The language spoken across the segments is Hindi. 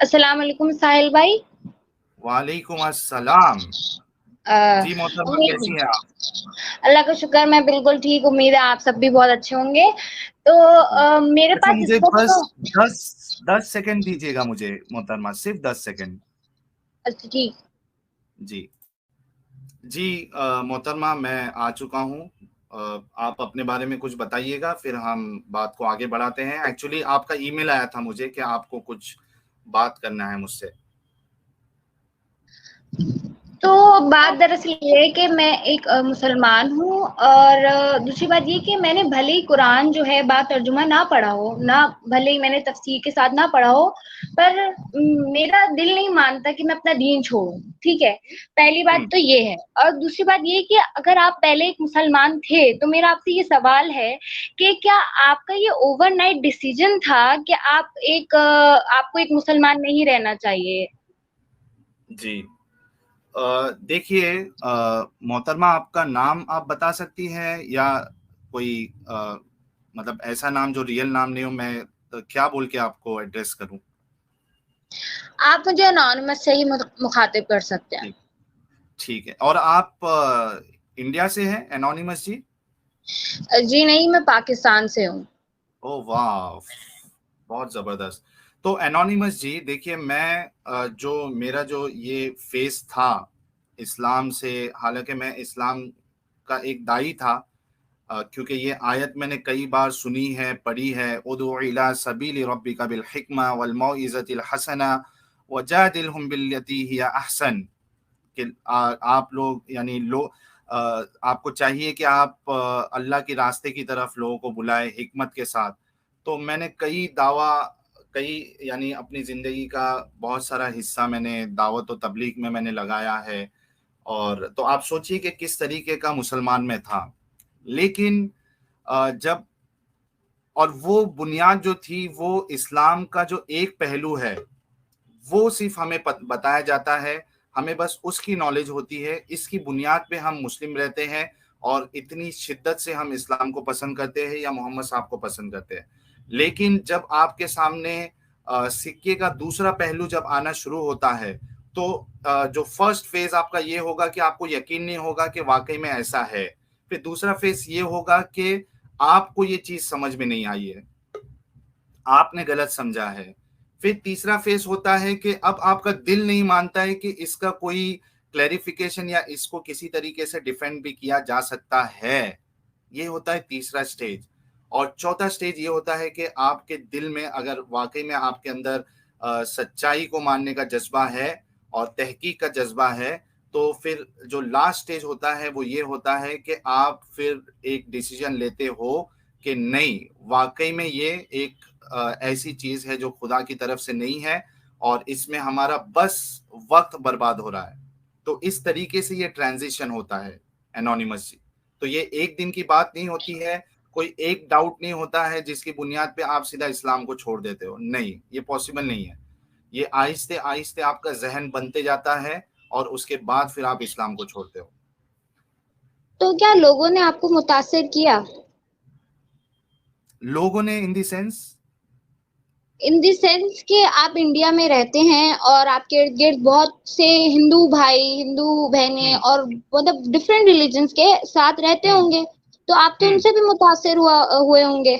अस्सलाम वालेकुम साहिल भाई। वालेकुम अस्सलाम। अ, जी मोहतरमा, कैसी उम्मीद हैं आप? अल्लाह का शुक्र, मैं बिल्कुल ठीक। उम्मीद है आप सब भी बहुत अच्छे होंगे। तो मेरे अच्छा, पास इस मुझे वक्त बस तो 10 10 सेकंड दीजिएगा मुझे मोहतरमा, सिर्फ 10 सेकंड। अच्छा ठीक। जी। जी मोहतरमा, मैं आ चुका हूँ। आप अपने बारे में कुछ बताइएगा, फिर हम बात को आगे बढ़ाते हैं। एक्चुअली आपका ईमेल आया था मुझे कि आपको कुछ बात करना है मुझसे। तो बात दरअसल ये है कि मैं एक मुसलमान हूँ, और दूसरी बात ये कि मैंने भले ही कुरान जो है बात तर्जुमा ना पढ़ा हो, ना भले ही मैंने तफसीर के साथ ना पढ़ा हो, पर मेरा दिल नहीं मानता कि मैं अपना दीन छोड़ूं। ठीक है, पहली बात हम्म। तो ये है। और दूसरी बात ये कि अगर आप पहले एक मुसलमान थे तो मेरा आपसे ये सवाल है कि क्या आपका ये ओवरनाइट डिसीजन था कि आपको एक मुसलमान नहीं रहना चाहिए? जी देखिए मोहतरमा, आपका नाम आप बता सकती हैं, या कोई मतलब ऐसा नाम जो रियल नाम नहीं हो? मैं क्या बोल के आपको एड्रेस करूं? आप मुझे अनोनिमस से ही मुखातिब कर सकते हैं। ठीक। ठीक है। और आप इंडिया से हैं एनोनिमस जी? जी नहीं, मैं पाकिस्तान से हूँ। ओ वाह, बहुत जबरदस्त। तो एनोनिमस जी, देखिए मैं जो मेरा जो ये फेस था इस्लाम से, हालांकि मैं इस्लाम का एक दाई था, क्योंकि ये आयत मैंने कई बार सुनी है, पढ़ी है। उदउ इला सबीली रब्बिका बिल हिकमा वल मौइज़तिल हसना वजादिलहुम बिल्लती हिया अहसन। कि आप लोग यानी आपको चाहिए कि आप अल्लाह के रास्ते की तरफ लोगों को बुलाए हिकमत के साथ। तो मैंने कई यानी अपनी जिंदगी का बहुत सारा हिस्सा मैंने दावत और तबलीग में मैंने लगाया है। और तो आप सोचिए कि किस तरीके का मुसलमान में था। लेकिन जब और वो बुनियाद जो थी, वो इस्लाम का जो एक पहलू है, वो सिर्फ हमें बताया जाता है। हमें बस उसकी नॉलेज होती है, इसकी बुनियाद पे हम मुस्लिम रहते हैं, और इतनी शिद्दत से हम इस्लाम को पसंद करते हैं या मोहम्मद साहब को पसंद करते हैं। लेकिन जब आपके सामने सिक्के का दूसरा पहलू जब आना शुरू होता है, तो जो फर्स्ट फेज आपका ये होगा कि आपको यकीन नहीं होगा कि वाकई में ऐसा है। फिर दूसरा फेज ये होगा कि आपको ये चीज समझ में नहीं आई है, आपने गलत समझा है। फिर तीसरा फेस होता है कि अब आपका दिल नहीं मानता है कि इसका कोई क्लैरिफिकेशन या इसको किसी तरीके से डिफेंड भी किया जा सकता है। ये होता है तीसरा स्टेज। और चौथा स्टेज ये होता है कि आपके दिल में अगर वाकई में आपके अंदर सच्चाई को मानने का जज्बा है और तहकीक का जज्बा है, तो फिर जो लास्ट स्टेज होता है वो ये होता है कि आप फिर एक डिसीजन लेते हो कि नहीं, वाकई में ये एक ऐसी चीज है जो खुदा की तरफ से नहीं है, और इसमें हमारा बस वक्त बर्बाद हो रहा है। तो इस तरीके से ये ट्रांजिशन होता है एनोनिमस जी। तो ये एक दिन की बात नहीं होती है, कोई एक डाउट नहीं होता है जिसकी बुनियाद पे आप सीधा इस्लाम को छोड़ देते हो। नहीं, ये पॉसिबल नहीं है। ये आहिस्ते आहिस्ते आपका जहन बनते जाता है, और उसके बाद फिर आप इस्लाम को छोड़ते हो। तो क्या लोगों ने आपको मुतासिर किया? लोगों ने in the sense? In the sense कि आप इंडिया में रहते हैं और आपके इर्द गिर्द बहुत से हिंदू भाई, हिंदू बहनें हम्म। और मतलब डिफरेंट रिलीजन्स के साथ रहते हम्म। होंगे, तो आप तो हम्म। उनसे भी मुतासिर हुए होंगे।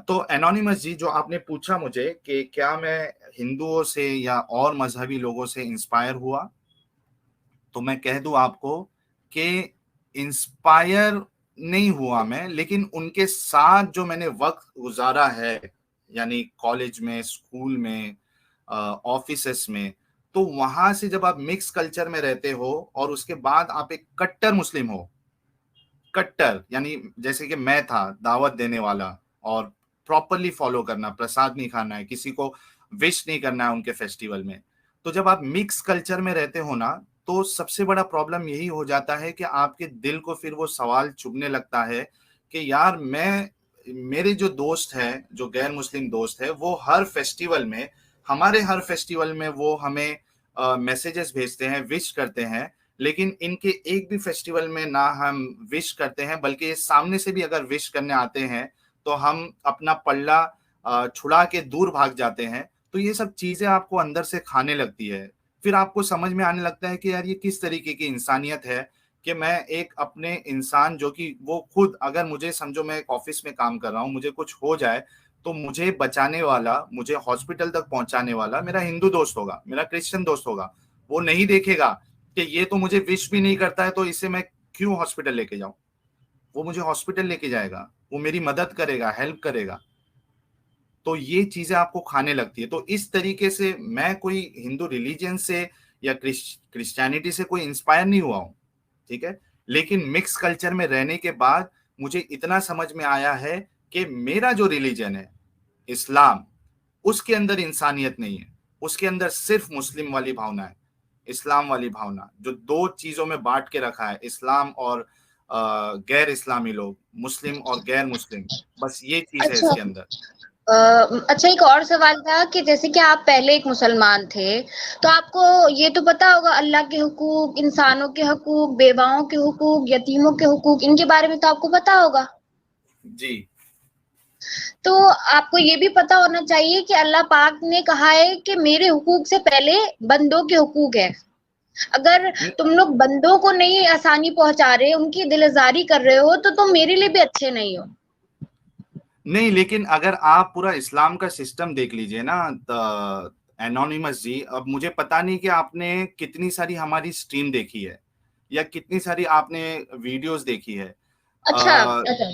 तो एनोनिमस जी, जो आपने पूछा मुझे कि क्या मैं हिंदुओं से या और मजहबी लोगों से इंस्पायर हुआ, तो मैं कह दूं आपको कि इंस्पायर नहीं हुआ मैं, लेकिन उनके साथ जो मैंने वक्त गुजारा है, यानी कॉलेज में, स्कूल में, ऑफिसेस में, तो वहां से जब आप मिक्स कल्चर में रहते हो और उसके बाद आप एक कट्टर मुस्लिम हो, कट्टर यानी जैसे कि मैं था, दावत देने वाला, और प्रॉपरली फॉलो करना, प्रसाद नहीं खाना है, किसी को विश नहीं करना है उनके फेस्टिवल में। तो जब आप मिक्स कल्चर में रहते हो ना, तो सबसे बड़ा प्रॉब्लम यही हो जाता है कि आपके दिल को फिर वो सवाल चुभने लगता है कि यार मेरे जो दोस्त है, जो गैर मुस्लिम दोस्त है, वो हर फेस्टिवल में वो हमें मैसेजेस भेजते हैं, विश करते हैं, लेकिन इनके एक भी फेस्टिवल में ना हम विश करते हैं, बल्कि ये सामने से भी अगर विश करने आते हैं तो हम अपना पल्ला छुड़ा के दूर भाग जाते हैं। तो ये सब चीजें आपको अंदर से खाने लगती है। फिर आपको समझ में आने लगता है कि यार ये किस तरीके की इंसानियत है कि मैं एक अपने इंसान जो कि वो खुद, अगर मुझे समझो मैं एक ऑफिस में काम कर रहा हूँ, मुझे कुछ हो जाए तो मुझे बचाने वाला, मुझे हॉस्पिटल तक पहुंचाने वाला मेरा हिंदू दोस्त होगा, मेरा क्रिश्चियन दोस्त होगा। वो नहीं देखेगा कि ये तो मुझे विश भी नहीं करता है तो इसे मैं क्यों हॉस्पिटल लेके जाऊं। वो मुझे हॉस्पिटल लेके जाएगा, वो मेरी मदद करेगा, हेल्प करेगा। तो ये चीजें आपको खाने लगती है। तो इस तरीके से मैं कोई हिंदू रिलीजन से या क्रिश्चियनिटी से कोई इंस्पायर नहीं हुआ हूं, ठीक है। लेकिन मिक्स कल्चर में रहने के बाद मुझे इतना समझ में आया है कि मेरा जो रिलीजन है इस्लाम, उसके अंदर इंसानियत नहीं है, उसके अंदर सिर्फ मुस्लिम वाली भावना है, इस्लाम वाली भावना, जो दो चीजों में बांट के रखा है, इस्लाम और गैर इस्लामी लोग, मुस्लिम और गैर मुस्लिम, बस ये चीज है अच्छा। इसके अंदर। अच्छा, एक और सवाल था कि जैसे कि आप पहले एक मुसलमान थे, तो आपको ये तो पता होगा अल्लाह के हुकूक, इंसानों के हुकूक, बेवाओं के हुकूक, यतीमों के हुकूक, इनके बारे में तो आपको पता होगा। जी। तो आपको ये भी पता होना चाहिए कि अल्लाह पाक ने कहा है कि मेरे हुकूक से पहले बंदों के हुकूक है। अगर तुम लोग बंदों को नहीं आसानी पहुंचा रहे, उनकी दिलजारी कर रहे हो, तो तुम मेरे लिए भी अच्छे नहीं हो। नहीं, लेकिन अगर आप पूरा इस्लाम का सिस्टम देख लीजिए ना, एनोनिमस जी, अब मुझे पता नहीं कि आपने कितनी सारी हमारी स्ट्रीम देखी है या कितनी सारी आपने वीडियोस देखी है। अच्छा, अच्छा।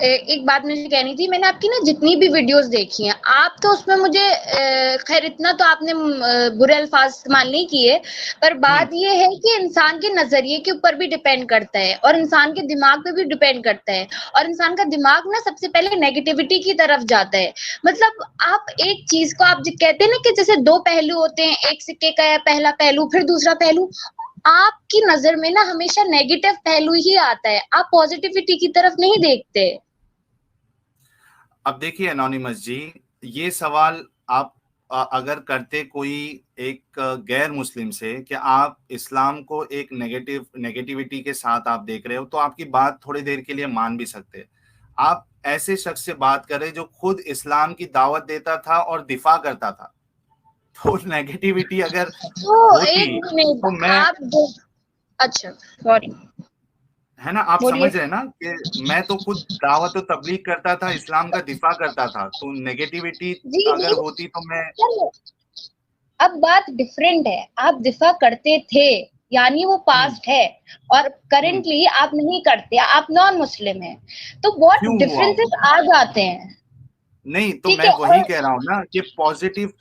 एक बात मुझे कहनी थी, मैंने आपकी ना जितनी भी वीडियोस देखी हैं, आप तो उसमें मुझे खैर इतना तो आपने बुरे अल्फाज इस्तेमाल नहीं किए, पर हम्म। बात ये है कि इंसान के नजरिए के ऊपर भी डिपेंड करता है और इंसान के दिमाग पे भी डिपेंड करता है। और इंसान का दिमाग ना सबसे पहले नेगेटिविटी की तरफ जाता है। मतलब आप एक चीज को आप जो कहते हैं ना कि जैसे दो पहलू होते हैं, एक सिक्के का पहला पहलू फिर दूसरा पहलू, आपकी नजर में ना हमेशा नेगेटिव पहलू ही आता है, आप पॉजिटिविटी की तरफ नहीं देखते। अब देखिए एनोनिमस जी, ये सवाल आप अगर करते कोई एक गैर मुस्लिम से कि आप इस्लाम को एक नेगेटिविटी के साथ आप देख रहे हो, तो आपकी बात थोड़ी देर के लिए मान भी सकते। आप ऐसे शख्स से बात कर रहे जो खुद इस्लाम की दावत देता था और दिफा करता था, तो नेगेटिविटी अगर तो होती एक मिनट तो मैं, आप दो। अच्छा, सॉरी, है ना, आप बोलिए। समझ रहे हैं ना कि मैं तो खुद दावत और तबलीग करता था, इस्लाम का दिफा करता था, तो नेगेटिविटी जी अगर जी, होती तो मैं। चलो, अब बात डिफरेंट है, आप दिफा करते थे, यानी वो हम्म। पास्ट है, और हम्म। करेंटली आप नहीं करते, आप नॉन मुस्लिम हैं, तो बहुत क्यों हुआ हूं? डिफरेंसेस आ जाते हैं। नहीं, तो ठीक मैं है। वही और कह रहा हूं ना कि पॉजिटिव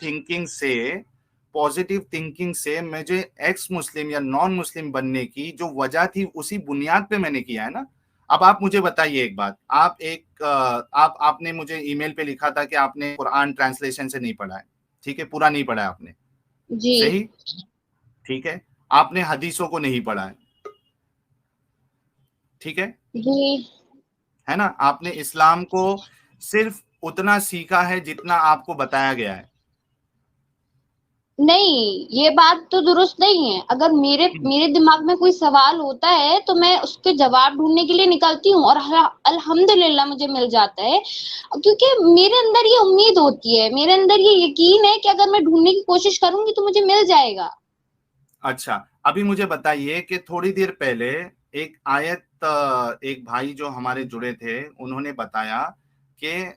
थिंकिंग से मुझे एक्स मुस्लिम या नॉन मुस्लिम बनने की जो वजह थी, उसी बुनियाद पे मैंने किया है ना। अब आप मुझे बताइए एक बात, आपने मुझे ईमेल पे लिखा था कि आपने कुरान ट्रांसलेशन से नहीं पढ़ा है, ठीक है, पूरा नहीं पढ़ा है आपने, जी सही, ठीक है। आपने हदीसों को नहीं पढ़ा है, ठीक जी, है ना। आपने इस्लाम को सिर्फ उतना सीखा है जितना आपको बताया गया है। नहीं, ये बात तो दुरुस्त नहीं है। अगर मेरे मेरे दिमाग में कोई सवाल होता है तो मैं उसके जवाब ढूंढने के लिए निकलती हूँ, और अल्हम्दुलिल्लाह मुझे मिल जाता है, क्योंकि मेरे अंदर ये उम्मीद होती है, मेरे अंदर ये यकीन है कि अगर मैं ढूंढने की कोशिश करूंगी तो मुझे मिल जाएगा। अच्छा, अभी मुझे बताइए कि थोड़ी देर पहले एक आयत, एक भाई जो हमारे जुड़े थे उन्होंने बताया कि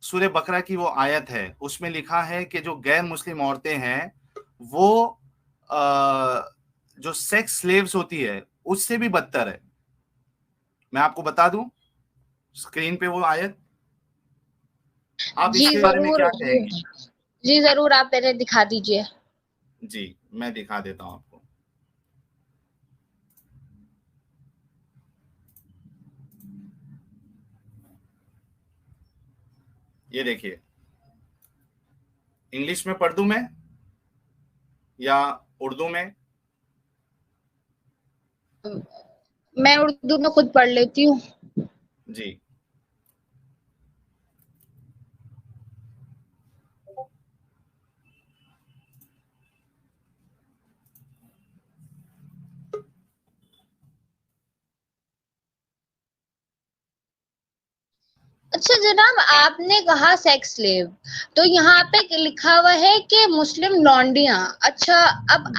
सूरह बकरा की वो आयत है, उसमें लिखा है कि जो गैर मुस्लिम औरतें हैं वो जो सेक्स स्लेव्स होती है उससे भी बदतर है। मैं आपको बता दूं, स्क्रीन पे वो आयत, आप जी इसके बारे में जरूर, क्या जी, कहेंगे। जी जरूर, आप पहले दिखा दीजिए। जी, मैं दिखा देता हूं आपको। ये देखिए, इंग्लिश में पढ़ दूं मैं या उर्दू में। मैं उर्दू में खुद पढ़ लेती हूँ। जी। अच्छा जनाब, आपने कहा सेक्स स्लेव, तो यहाँ पे लिखा हुआ है कि मुस्लिम लौंडिया। अच्छा,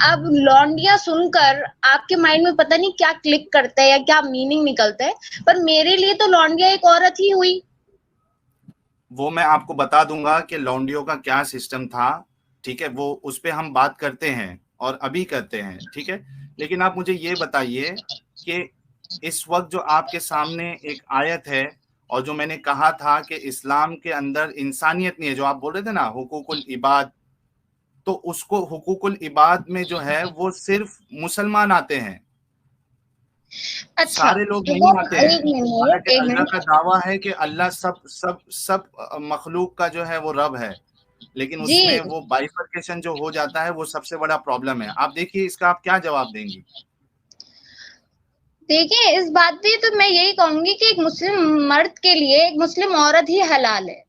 अब लौंडिया सुनकर आपके माइंड में पता नहीं क्या क्लिक करता है या क्या मीनिंग निकलता है, पर मेरे लिए तो लौंडिया एक औरत ही हुई। वो मैं आपको बता दूंगा कि लौंडियों का क्या सिस्टम था, ठीक है, वो उस पे हम बात करते हैं और अभी करते हैं, ठीक है। लेकिन आप मुझे ये बताइए कि इस वक्त जो आपके सामने एक आयत है और जो मैंने कहा था कि इस्लाम के अंदर इंसानियत नहीं है, जो आप बोल रहे थे ना हुकूकुल इबाद, तो उसको हुकूकुल इबाद में जो है वो सिर्फ मुसलमान आते हैं, अच्छा, सारे लोग नहीं अगर आते हैं। एक मिनट, हालांकि एक अल्लाह का मिनट। दावा है कि अल्लाह सब सब सब मखलूक का जो है वो रब है, लेकिन जी, उसमें वो बाइफरकेशन जो हो जाता है वो सबसे बड़ा प्रॉब्लम है। आप देखिए इसका आप क्या जवाब देंगी। देखिए इस बात पे तो मैं यही कहूंगी कि एक मुस्लिम मर्द के लिए एक मुस्लिम औरत ही हलाल है।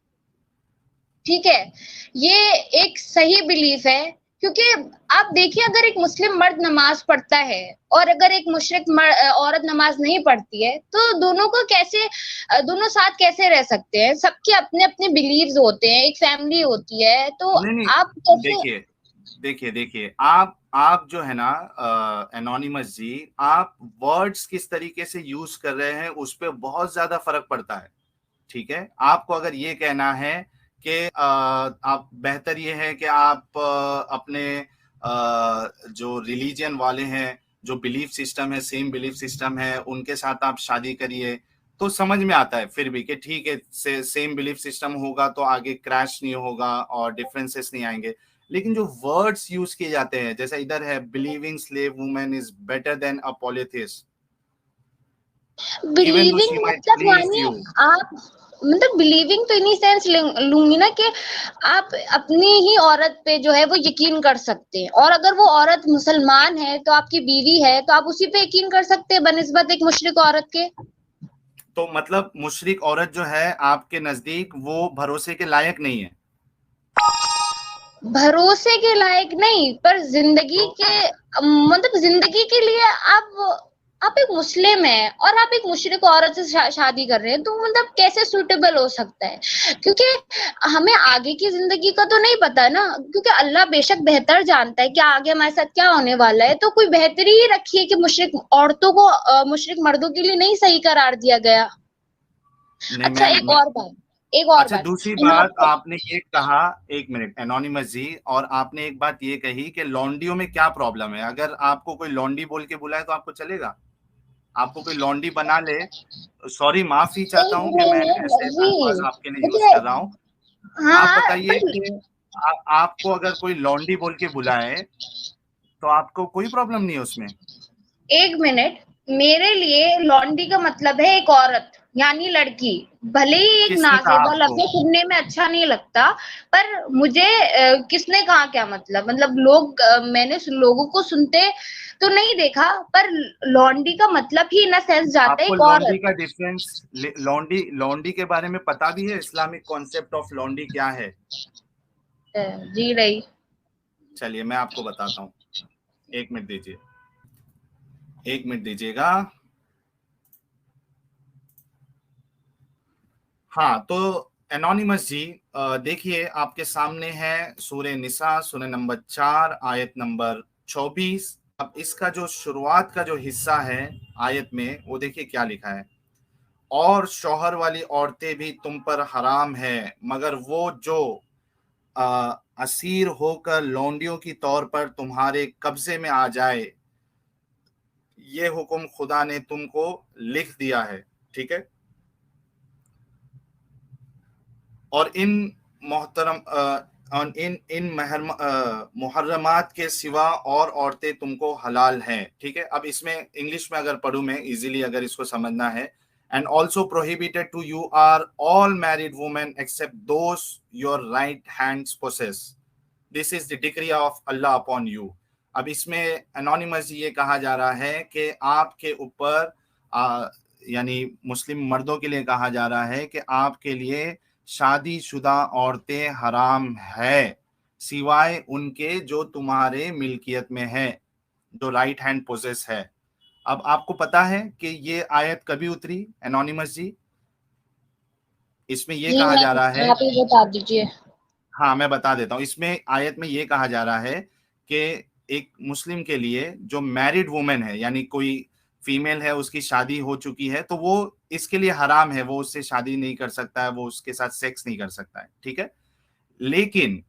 ठीक है, ये एक सही बिलीफ है, क्योंकि आप देखिए अगर एक मुस्लिम मर्द नमाज पढ़ता है और अगर एक मुशरिक औरत नमाज नहीं पढ़ती है, तो दोनों को कैसे, दोनों साथ कैसे रह सकते हैं? सबके अपने अपने बिलीव्स होते हैं, एक फैमिली होती है, तो नहीं आप नहीं, कैसे? देखिए देखिए देखिए, आप जो है ना एनोनिमस जी, आप वर्ड्स किस तरीके से यूज कर रहे हैं उस पर बहुत ज्यादा फर्क पड़ता है, ठीक है। आपको अगर ये कहना है कि आप बेहतर ये है कि आप अपने जो रिलीजन वाले हैं, जो बिलीफ सिस्टम है, सेम बिलीफ सिस्टम है, उनके साथ आप शादी करिए, तो समझ में आता है फिर भी कि ठीक है, सेम बिलीफ सिस्टम होगा तो आगे क्रैश नहीं होगा और डिफरेंसेस नहीं आएंगे। लेकिन जो वर्ड्स यूज किए जाते हैं, जैसे इधर है believing slave women is better than a polytheist, even though she believing might मतलब प्लीज मानिए, यू। आप मतलब बिलीविंग तो इन्हीं सेंस लूंगी ना कि आप अपनी ही औरत पे जो है वो यकीन कर सकते हैं, और अगर वो औरत मुसलमान है तो आपकी बीवी है, तो आप उसी पे यकीन कर सकते हैं बनिस्बत एक मुशरिक औरत के। तो मतलब मुशरिक औरत जो है आपके नजदीक वो भरोसे के लायक नहीं है। भरोसे के लायक नहीं, पर जिंदगी तो के मतलब जिंदगी के लिए आप एक मुस्लिम हैं और आप एक मुशरिक औरत से शादी कर रहे हैं, तो मतलब कैसे सूटेबल हो सकता है? क्योंकि हमें आगे की जिंदगी का तो नहीं पता ना, क्योंकि अल्लाह बेशक बेहतर जानता है कि आगे हमारे साथ क्या होने वाला है, तो कोई बेहतरी ही रखी है कि मुशरिक औरतों को मुशरिक मर्दों के लिए नहीं सही करार दिया गया। नहीं अच्छा, मैं एक और अच्छा, बात दूसरी यहाँ बात पे। आपने ये कहा, एक मिनट एनोनिमस जी, और आपने एक बात ये कही कि लॉन्डियो में क्या प्रॉब्लम है। अगर आपको कोई लॉन्डी बोल के बुलाए तो आपको चलेगा? आपको कोई लॉन्डी बना ले, सॉरी माफी चाहता एक हूं कि मैं मिनट ऐसे जी, अल्फाज आपके लिए यूज मुझे, कर रहा हूं। आप हाँ बताइए पर कि आपको अगर कोई लॉन्डी बोल के बुलाए तो आपको कोई प्रॉब्लम नहीं है उसमें? एक मिनट, मेरे लिए लॉन्डी का मतलब है एक औरत, यानी लड़की। भले ही एक किसने कहा नाजेबा आपको? लफ्ज सुनने में अच्छा नहीं लगता, पर मुझे किसने कहा क्या मतलब लोग, मैंने लोगों को सुनते तो नहीं देखा, पर लॉन्डी का मतलब ही इन सेंस जाता है आपको एक लॉन्डी औरत। का डिफरेंस, लॉन्डी लॉन्डी के बारे में पता भी है? इस्लामिक कॉन्सेप्ट ऑफ लॉन्डी क्या है? जी रही। चलिए मैं आपको बताता हूँ, एक मिनट दीजिए, एक मिनट दीजिएगा। हाँ तो एनोनिमस जी, देखिए आपके सामने है सूरह निसा, सूरह नंबर 4, आयत नंबर 24। अब इसका जो शुरुआत का जो हिस्सा है आयत में, वो देखिए क्या लिखा है। और शौहर वाली औरतें भी तुम पर हराम है, मगर वो जो असीर होकर लौंडियों की तौर पर तुम्हारे कब्जे में आ जाए, ये हुक्म खुदा ने तुमको लिख दिया है, ठीक है। और इन मोहतरम और इन मुहर्रमात के सिवा और औरतें तुमको हलाल हैं, ठीक है। अब इसमें इंग्लिश में अगर पढ़ूं मैं इजीली, अगर इसको समझना है, and also prohibited to you are all married women except those your right hands possess, this is the decree of Allah upon you. अब इसमें एनोनिमस ये कहा जा रहा है कि आपके ऊपर यानी मुस्लिम मर्दों के लिए कहा जा रहा है कि आपके लिए शादीशुदा औरतें हराम है, सिवाय उनके जो तुम्हारे मिल्कियत में है, जो राइट हैंड पोजेस है। अब आपको पता है कि ये आयत कभी उतरी एनोनिमस जी? इसमें ये जी कहा जा रहा नहीं, है, आप ही बता दीजिए। हाँ मैं बता देता हूँ, इसमें आयत में ये कहा जा रहा है कि एक मुस्लिम के लिए जो मैरिड वुमेन है, यानी कोई फीमेल है, उसकी शादी हो चुकी है, तो वो इसके लिए हराम है, वो उससे शादी नहीं कर सकता है, वो उसके साथ सेक्स नहीं कर सकता है, ठीक है। लेकिन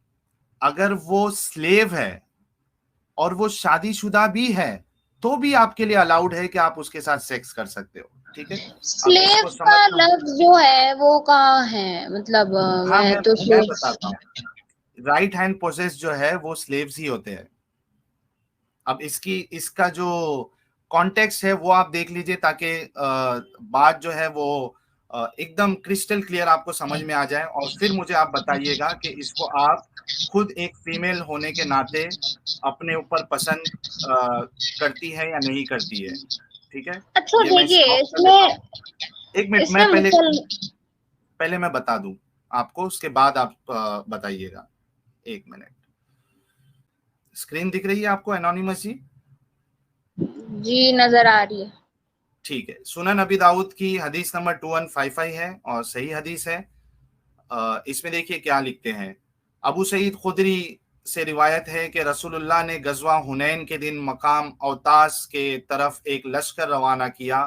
अगर वो स्लेव है और वो शादीशुदा भी है, तो भी आपके लिए अलाउड है कि आप उसके साथ सेक्स कर सकते हो, ठीक है। अब स्लेव इसको का समझना, लफ्ज जो है वो कहाँ है, मतलब हाँ मैं तो मैं बताता हूँ, राइट हैंड पोसेस जो है वो स्लेव्स ही होते हैं। अब इसका जो कॉन्टेक्स्ट है वो आप देख लीजिए, ताकि बात जो है वो एकदम क्रिस्टल क्लियर आपको समझ में आ जाए, और फिर मुझे आप बताइएगा कि इसको आप खुद एक फीमेल होने के नाते अपने ऊपर पसंद करती है या नहीं करती है, ठीक है। अच्छा ये मैं देखिए, स्टॉप कर देता इसमें हूँ, एक मिनट, इसमें मैं पहले मुसल पहले मैं बता दूं आपको, उसके बाद आप बताइएगा। एक मिनट, स्क्रीन दिख रही है आपको एनोनिमस जी? जी नजर आ रही है। ठीक है, सुनन अबी दाऊद की हदीस नंबर 2155 है और सही हदीस है। इसमें देखिए क्या लिखते हैं। अबू सईद खुदरी से रिवायत है कि रसूलुल्लाह ने गजवा हुनैन के दिन मकाम औतास के तरफ एक लश्कर रवाना किया,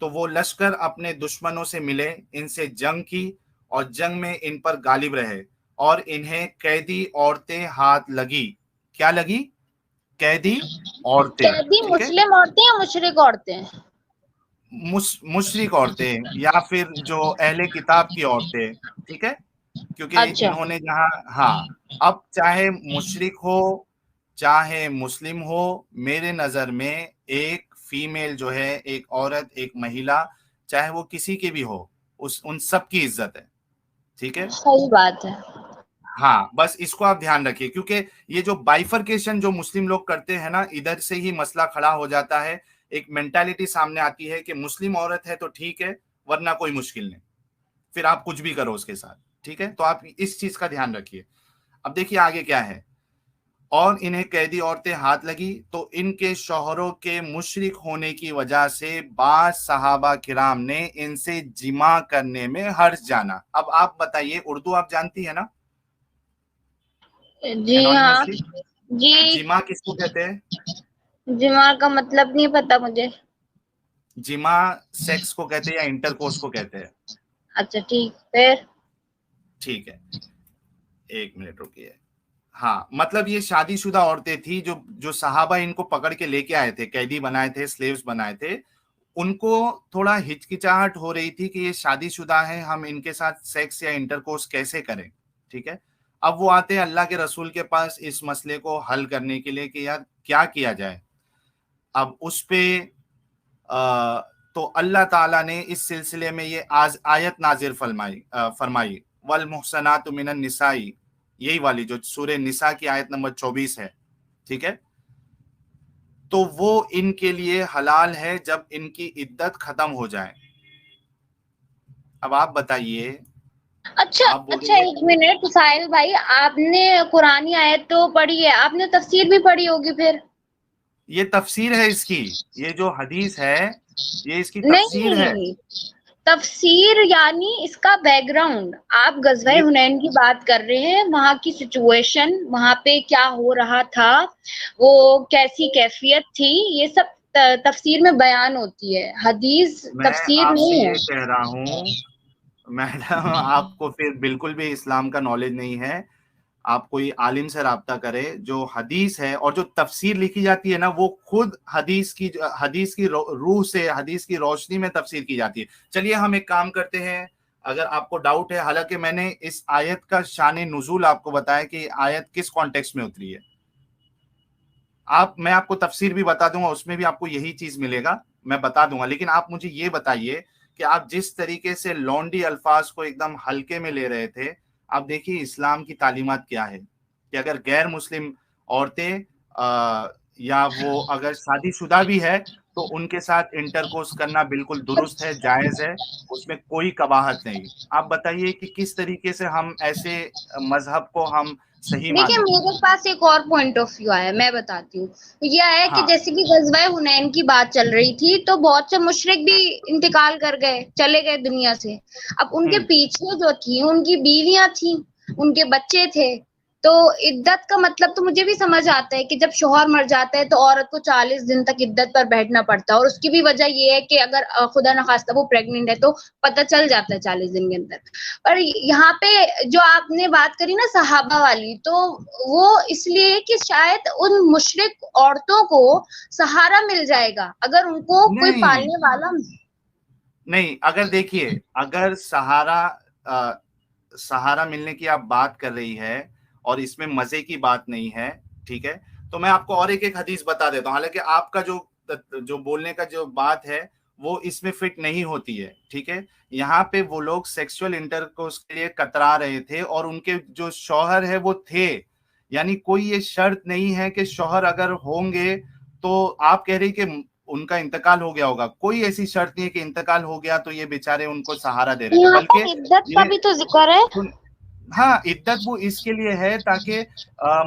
तो वो लश्कर अपने दुश्मनों से मिले, इनसे जंग की और जंग में इन पर गालिब रहे, और इन्हें कैदी औरतें हाथ लगी। क्या लगी? कैदी औरतें, कैदी ठीक है। मुस्लिम औरतें या मुशरिक औरतें? मुशरिक औरतें या फिर जो अहले किताब की औरतें, ठीक है, क्योंकि अच्छा। इन्होंने जहां, हाँ, अब चाहे मुशरिक हो चाहे मुस्लिम हो, मेरे नजर में एक फीमेल जो है, एक औरत, एक महिला, चाहे वो किसी की भी हो, उस उन सब की इज्जत है, ठीक है। सही बात है। हाँ, बस इसको आप ध्यान रखिए, क्योंकि ये जो बाइफरकेशन जो मुस्लिम लोग करते हैं ना, इधर से ही मसला खड़ा हो जाता है। एक मेंटालिटी सामने आती है कि मुस्लिम औरत है तो ठीक है, वरना कोई मुश्किल नहीं, फिर आप कुछ भी करो उसके साथ, ठीक है। तो आप इस चीज का ध्यान रखिए। अब देखिए आगे क्या है। और इन्हें कैदी औरतें हाथ लगी, तो इनके शौहरों के मुशरिक होने की वजह से बाज सहाबा किराम ने इनसे जिमा करने में हर्ष जाना। अब आप बताइए, उर्दू आप जानती है ना जी एनोनिमस हाँ। जी? जी। जिमा किसको कहते हैं? जिमा का मतलब नहीं पता मुझे। जिमा सेक्स को कहते हैं या इंटरकोर्स को कहते हैं? अच्छा ठीक, फिर? ठीक है, एक मिनट रुकिए। हाँ, मतलब ये शादीशुदा औरतें थी, जो जो सहाबा इनको पकड़ के लेके आए थे, कैदी बनाए थे, स्लेव्स बनाए थे, उनको थोड़ा हिचकिचाहट हो रही थी कि ये शादीशुदा है, हम इनके साथ सेक्स या इंटरकोर्स कैसे करें, ठीक है। अब वो आते हैं अल्लाह के रसूल के पास इस मसले को हल करने के लिए कि यार क्या किया जाए। अब उस पे तो अल्लाह ताला ने इस सिलसिले में ये आज आयत नाजिर फरमाई, वल मुहसनातु मिनन निसाई, यही वाली जो सूरह निसा की आयत नंबर 24 है, ठीक है। तो वो इनके लिए हलाल है जब इनकी इद्दत खत्म हो जाए। अब आप बताइए, अच्छा आप अच्छा, बोलेंगे एक मिनट साहिल भाई, आपने कुरानी आयत तो पढ़ी है, आपने तफसीर भी पढ़ी होगी फिर? ये तफसीर है इसकी, ये जो हदीस है ये इसकी तफसीर है। नहीं, तफसीर यानी इसका बैकग्राउंड। आप गज़वा ये हुनैन की बात कर रहे हैं, वहां की सिचुएशन, वहां पे क्या हो रहा था, वो कैसी कैफियत थी, ये सब तफसीर में बयान होती है, हदीस मैं तफसीर आपसे नहीं है। ये कह रहा हूँ मैडम, आपको फिर बिल्कुल भी इस्लाम का नॉलेज नहीं है। आप कोई आलिम से राब्ता करें, जो हदीस है और जो तफसीर लिखी जाती है ना, वो खुद हदीस की रूह से, हदीस की रोशनी में तफसीर की जाती है। चलिए हम एक काम करते हैं, अगर आपको डाउट है, हालांकि मैंने इस आयत का शान नुज़ूल आपको बताया कि आयत किस कॉन्टेक्स्ट में उतरी है, मैं आपको तफसीर भी बता दूंगा, उसमें भी आपको यही चीज मिलेगा, मैं बता दूंगा। लेकिन आप मुझे ये बताइए कि आप जिस तरीके से लौंडी अल्फाज को एकदम हल्के में ले रहे थे, आप देखिए इस्लाम की तालीमात क्या है कि अगर गैर मुस्लिम औरतें या वो अगर शादीशुदा भी है, तो उनके साथ इंटरकोर्स करना बिल्कुल दुरुस्त है, जायज है, उसमें कोई कबाहत नहीं। आप बताइए कि किस तरीके से हम ऐसे मजहब को हम सही देखिए माने। मेरे पास एक और पॉइंट ऑफ व्यू आया, मैं बताती हूँ। यह है कि हाँ। जैसे कि गज़वा हुनैन की बात चल रही थी, तो बहुत से मुशरिक भी इंतकाल कर गए, चले गए दुनिया से। अब उनके पीछे जो थी, उनकी बीवियां थी, उनके बच्चे थे। तो इद्दत का मतलब तो मुझे भी समझ आता है कि जब शौहर मर जाता है तो औरत को 40 दिन तक इद्दत पर बैठना पड़ता है, और उसकी भी वजह ये है कि अगर खुदा न खास्ता वो प्रेग्नेंट है तो पता चल जाता है 40 दिन के अंदर। पर यहाँ पे जो आपने बात करी ना सहाबा वाली, तो वो इसलिए कि शायद उन मुशरिक औरतों को सहारा मिल जाएगा अगर उनको कोई नहीं पालने वाला। नहीं, अगर देखिए, अगर सहारा सहारा मिलने की आप बात कर रही है और इसमें मजे की बात नहीं है, ठीक है, तो मैं आपको और एक एक हदीस बता देता हूँ। हालांकि आपका जो जो बोलने का जो बात है वो इसमें फिट नहीं होती है, ठीक है। यहाँ पे वो लोग सेक्सुअल इंटरकोर्स के लिए कतरा रहे थे और उनके जो शौहर है वो थे, यानी कोई ये शर्त नहीं है कि शौहर अगर होंगे तो आप कह रही कि उनका इंतकाल हो गया होगा, कोई ऐसी शर्त नहीं है कि इंतकाल हो गया तो ये बेचारे उनको सहारा दे रहे थे, यहाँ बल्कि पर इद्दत का ये भी तो जिक्र है। हाँ, इद्दत वो इसके लिए है ताकि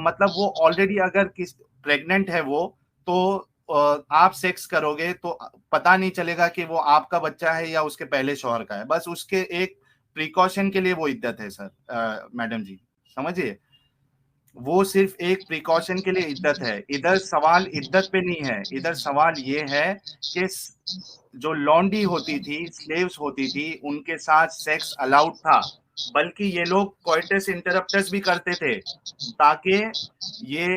मतलब वो ऑलरेडी अगर किस प्रेग्नेंट है वो, तो आप सेक्स करोगे तो पता नहीं चलेगा कि वो आपका बच्चा है या उसके पहले शौहर का है, बस उसके एक प्रिकॉशन के लिए वो इद्दत है सर, मैडम जी, समझिए, वो सिर्फ एक प्रिकॉशन के लिए इद्दत है। इधर सवाल इद्दत पे नहीं है, इधर सवाल ये है कि जो लॉन्डी होती थी, स्लेव्स होती थी, उनके साथ सेक्स अलाउड था, बल्कि ये लोग कोइटस इंटरप्टस भी करते थे ताकि ये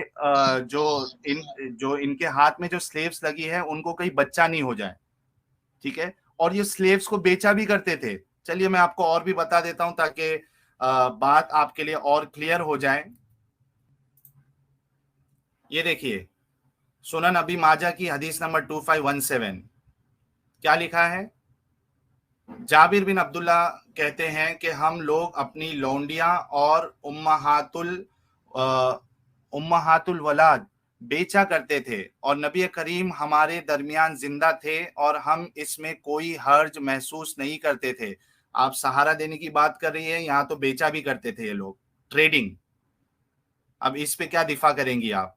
जो इनके हाथ में जो स्लेव्स लगी है उनको कहीं बच्चा नहीं हो जाए, ठीक है। और ये स्लेव्स को बेचा भी करते थे। चलिए मैं आपको और भी बता देता हूं ताकि बात आपके लिए और क्लियर हो जाए। ये देखिए, सुनन अबी माजा की हदीस नंबर 2517 क्या लिखा है। जाबिर बिन अब्दुल्ला कहते हैं कि हम लोग अपनी लौंडियां और उम्महातुल वलाद बेचा करते थे और नबी करीम हमारे दरमियान जिंदा थे और हम इसमें कोई हर्ज महसूस नहीं करते थे। आप सहारा देने की बात कर रही है, यहाँ तो बेचा भी करते थे ये लोग, ट्रेडिंग। अब इस पे क्या दिफा करेंगी आप?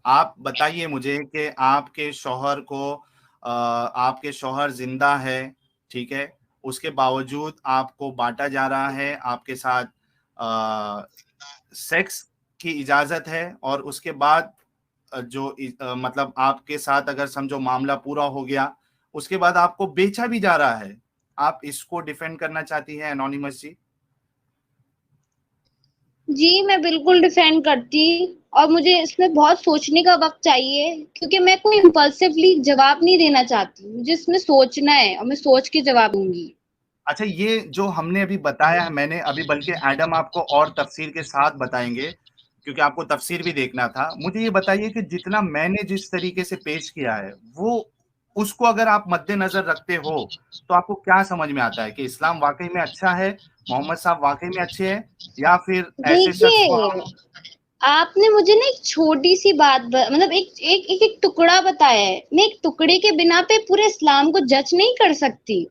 आप बताइए मुझे कि आपके शौहर को आपके शौहर जिंदा है, ठीक है, उसके बावजूद आपको बांटा जा रहा है, आपके साथ सेक्स की इजाजत है, और उसके बाद मतलब आपके साथ अगर समझो मामला पूरा हो गया, उसके बाद आपको बेचा भी जा रहा है, आप इसको डिफेंड करना चाहती हैं एनोनिमस जी? जी मैं बिल्कुल डिफेंड करती, और मुझे इसमें बहुत सोचने का वक्त चाहिए, क्योंकि मैं कोई इम्पल्सिवली जवाब नहीं देना चाहती, मुझे इसमें सोचना है और मैं सोच के जवाब दूंगी। अच्छा, ये जो हमने अभी बताया है, मैंने अभी, बल्कि एडम आपको और तफसीर के साथ बताएंगे क्योंकि आपको तफसीर भी देखना था। मुझे ये बताइए कि जितना मैंने जिस तरीके से पेश किया है वो, उसको अगर आप मद्देनजर रखते हो तो आपको क्या समझ में आता है कि इस्लाम वाकई में अच्छा है, मोहम्मद साहब वाकई में अच्छे हैं, या फिर ऐसे शख्स को देखिए, हम। आपने मुझे ना एक छोटी सी बात मतलब एक टुकड़ा बताया है, मैं एक टुकड़े के बिना पे पूरे इस्लाम को जज नहीं कर सकती।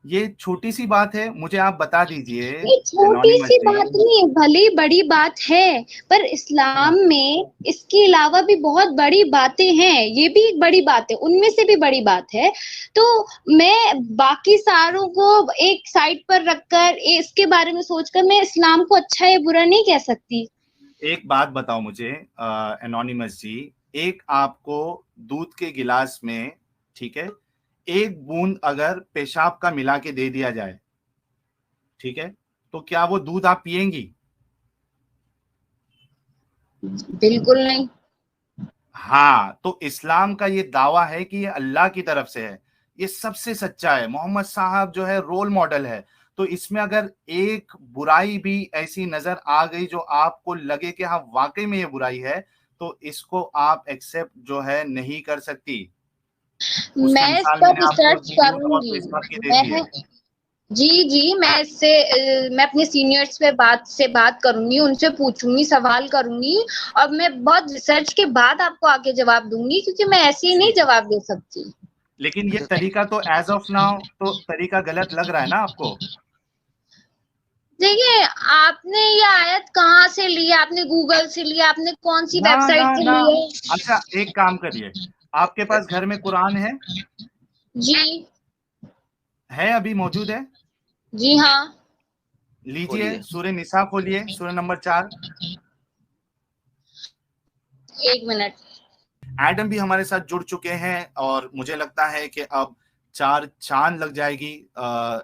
ये छोटी सी बात है, मुझे आप बता दीजिए ये छोटी एनोनिमस सी जी। बात नहीं है, भले ही बड़ी बात है, पर इस्लाम में इसके अलावा भी बहुत बड़ी बातें हैं, ये भी एक बड़ी बात है, उनमें से भी बड़ी बात है। तो मैं बाकी सारों को एक साइड पर रखकर इसके बारे में सोचकर मैं इस्लाम को अच्छा या बुरा नहीं कह सकती। एक बात बताओ मुझे एनोनिमस जी, एक आपको दूध के गिलास में, ठीक है, एक बूंद अगर पेशाब का मिला के दे दिया जाए, ठीक है, तो क्या वो दूध आप पिएंगी? बिल्कुल नहीं। हाँ, तो इस्लाम का ये दावा है कि ये अल्लाह की तरफ से है, ये सबसे सच्चा है, मोहम्मद साहब जो है रोल मॉडल है। तो इसमें अगर एक बुराई भी ऐसी नजर आ गई जो आपको लगे कि हाँ वाकई में ये बुराई है, तो इसको आप एक्सेप्ट जो है नहीं कर सकती। उसकी मैं इस मिसाल पर मैंने आपको रिसर्च दूध और करूंगी। पेशाब की दे दी मैं है। जी जी मैं इससे मैं अपने सीनियर्स पे बात करूंगी, उनसे पूछूंगी, सवाल करूंगी, और मैं बहुत रिसर्च के बाद आपको आके जवाब दूंगी, क्योंकि मैं ऐसे ही नहीं जी, जवाब दे सकती। लेकिन ये तरीका तो एज ऑफ नाउ तो तरीका गलत लग रहा है ना आपको? देखिए, आपने ये आयत कहाँ से ली? आपने गूगल से लिया? आपने कौन सी ना वेबसाइट ना से ना, ली है? अच्छा एक काम करिए, आपके पास घर में कुरान जी है अभी मौजूद है? जी हाँ। लीजिए खोलिए। सूरह निसा खोलिए, सूरह नंबर 4। एक मिनट। एडम भी हमारे साथ जुड़ चुके हैं और मुझे लगता है कि अब 4 चांद लग जाएगी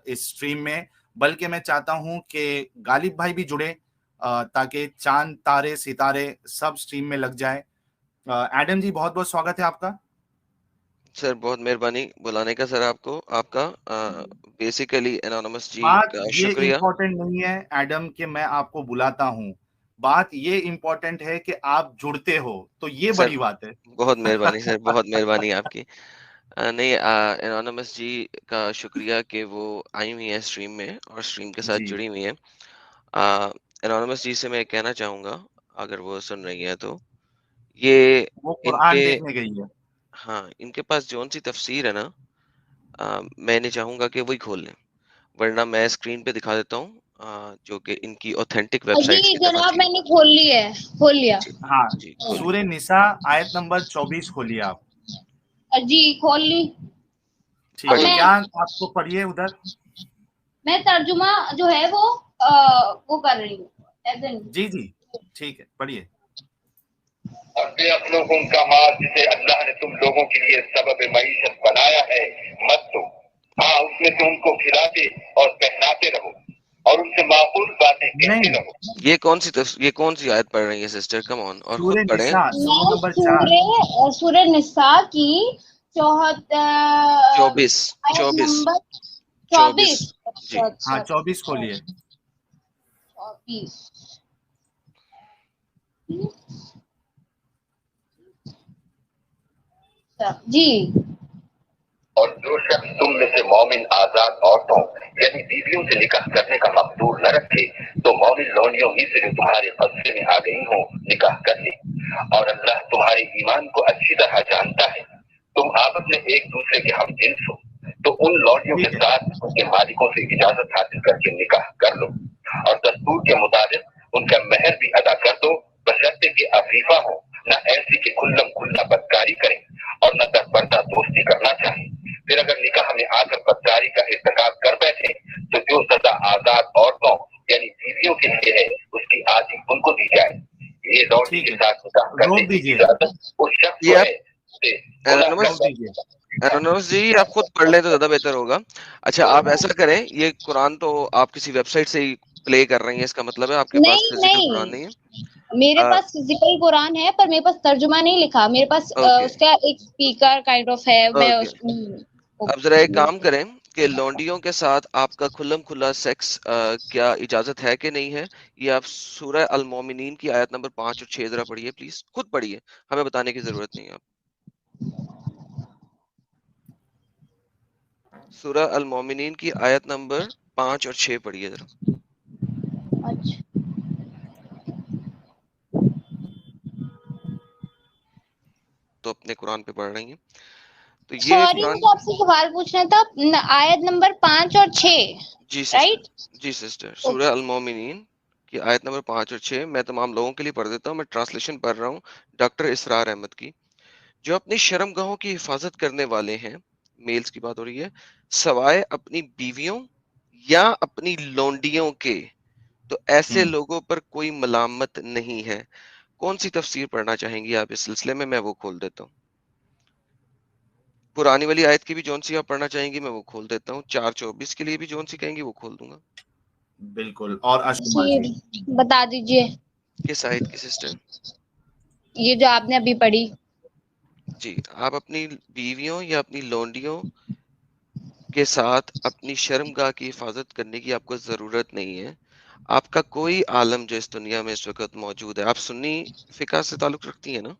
इस स्ट्रीम में। बल्कि मैं चाहता हूं कि गालिब भाई भी जुड़े ताकि चांद तारे सितारे सब स्ट्रीम में लग जाए। एडम जी बहुत बहुत स्वागत है आपका। सर बहुत मेहरबानी बुलाने का सर आपको, आपका बेसिकली एनोनिमस जी बात का ये शुक्रिया। इम्पोर्टेंट नहीं है एडम कि मैं आपको बुलाता हूं, बात ये इम्पोर्टेंट है कि आप जुड़ते हो, तो ये सर बड़ी बात है। बहुत मेहरबानी सर, बहुत मेहरबानी आपकी। नहीं, एनोनिमस जी का शुक्रिया कि वो आई हुई हैं स्ट्रीम में और स्ट्रीम के साथ जी, जुड़ी हुई हैं। एनोनिमस जी से मैं कहना चाहूँगा, अगर वो सुन रही हैं तो, ये वो कुरान इनके देखने गई है। हाँ, इनके पास जौन-सी तफ़सीर है ना, मैं नहीं चाहूँगा कि वही खोल लें, वरना मैं स्क्रीन पे दिखा देता हूँ जो कि इनकी ऑथेंटिक वेबसाइट्स जी की जनाब, तफ़सीर। मैंने खोल ली है, खोल लिया। जी, हाँ, जी, खोलिए। सूरह निसा आयत नंबर 24 खोलिए आप। जी खोल ली। ठीक अब है, पढ़िए। क्या आपको पढ़िए उधर। मैं तर्जुमा जो है वो कर रही हूँ। as in- जी जी, ठीक है, पढ़िए। और बेअक्लों को उनका माल जिसे अल्लाह ने तुम लोगों के लिए सबब मईशत बनाया है मत दो। हाँ, उसमें से उनको खिलाते और पहनाते रहो और उनसे माकूल बातें कहते नहीं, रहो। ये कौन सी आयत पढ़ रही है सिस्टर? कम ऑन, और खुद सूरह पढ़ें। निसा सूरह मैं नंबर 4। सूर्य निसा की चौबीस, आयत चौबीस, नंबर चौबीस। 24। जी, अच्छा हाँ, अच्छा, 24 खोलिए। 24। जी। और जो शख्स तुम में से मोमिन आजाद औरतों यानी बीवियों से निकाह करने का मकदूर न रखे तो मोमिन लौंडियों ही से जो तुम्हारे कब्जे में आ गई हो निकाह कर ले। और अल्लाह तुम्हारे ईमान को अच्छी तरह जानता है। तुम आपस में एक दूसरे के हम जिन्स हो तो उन लौंडियों के ठीक है, साथ उनके मालिकों से इजाजत हासिल करके निकाह कर लो और दस्तूर के मुताबिक उनका मेहर भी अदा कर दो, बशर्ते कि अफीफा हो, न ऐसी कि खुल्लम खुल्ला बदकारी करें और न दरपर्दा दोस्ती करना चाहे। फिर अगर निकाह में आकर बदकारी का इर्तिकाब कर बैठे तो जो सजा आजाद औरतों यानी बीवियों के लिए है उसकी आदि उनको दी जाए। ये लौंडी ठीक के है, साथ निकाह करने रोक की दीजिए, इजाजत उस शख्स ये को आप है जिसे गुनाह एनोनिमस रोक कर दीजिए। एनोनिमस जी आप खुद पढ़ लें तो ज्यादा बेहतर होगा। अच्छा, आप ऐसा करें, ये कुरान तो आप किसी वेबसाइट से ही प्ले कर रही हैं, इसका मतलब है आपके पास नहीं फिजिकल कुरान नहीं है। नहीं, मेरे पास फिजिकल कुरान है पर मेरे पास तर्जुमा नहीं लिखा। मेरे पास ओके, उसका एक स्पीकर काइंड ऑफ है। मैं ओके। उस अब जरा एक काम करें कि लौंडियों के साथ आपका खुल्लम खुल्ला सेक्स क्या इजाजत है कि नहीं है, ये आप सूरह अल मोमिनीन की आयत नंबर 5 और 6 जरा पढ़िए प्लीज, खुद पढ़िए, हमें बताने की जरूरत नहीं है। आप सूरह अल मोमिनीन की आयत नंबर 5 और 6 पढ़िए जरा। अच्छा, तो अपने कुरान पे पढ़ रही हैं, तो ये सॉरी कुरान। मुझे आपसे सवाल पूछना था। आयत नंबर 5 और 6, जी सिस्टर, राइट? जी सिस्टर, सूरह अल मोमिनीन की आयत नंबर 5 और 6 मैं तमाम लोगों के लिए पढ़ देता हूँ। मैं ट्रांसलेशन पढ़ रहा हूँ डॉक्टर इसरार अहमद की। जो अपनी शर्मगाहों की हिफाजत करने वाले हैं, मेल्स की बात हो रही है, सवाए अपनी बीवियों या अपनी लौंडियों के, तो ऐसे लोगों पर कोई मलामत नहीं है। कौन सी तफसीर पढ़ना चाहेंगी आप इस सिलसिले में? मैं वो खोल देता हूँ। पुरानी वाली आयत की भी जौन सी आप पढ़ना चाहेंगी मैं वो खोल देता हूँ। 4:24 के लिए भी जौन सी कहेंगी वो खोल दूंगा। बिल्कुल। और अशकुमार जी, जी बता दीजिए, किस आयत की सिस्टर? ये जो आपने अभी पढ़ी। जी, आप अपनी बीवियों या अपनी लौंडियों के साथ अपनी शर्मगाह की हिफाजत करने की आपको ज़रूरत नहीं है। आपका कोई आलम जो इस दुनिया में इस वक़्त मौजूद है, आप सुन्नी फ़िक़्ह से ताल्लुक़ रखती हैं ना?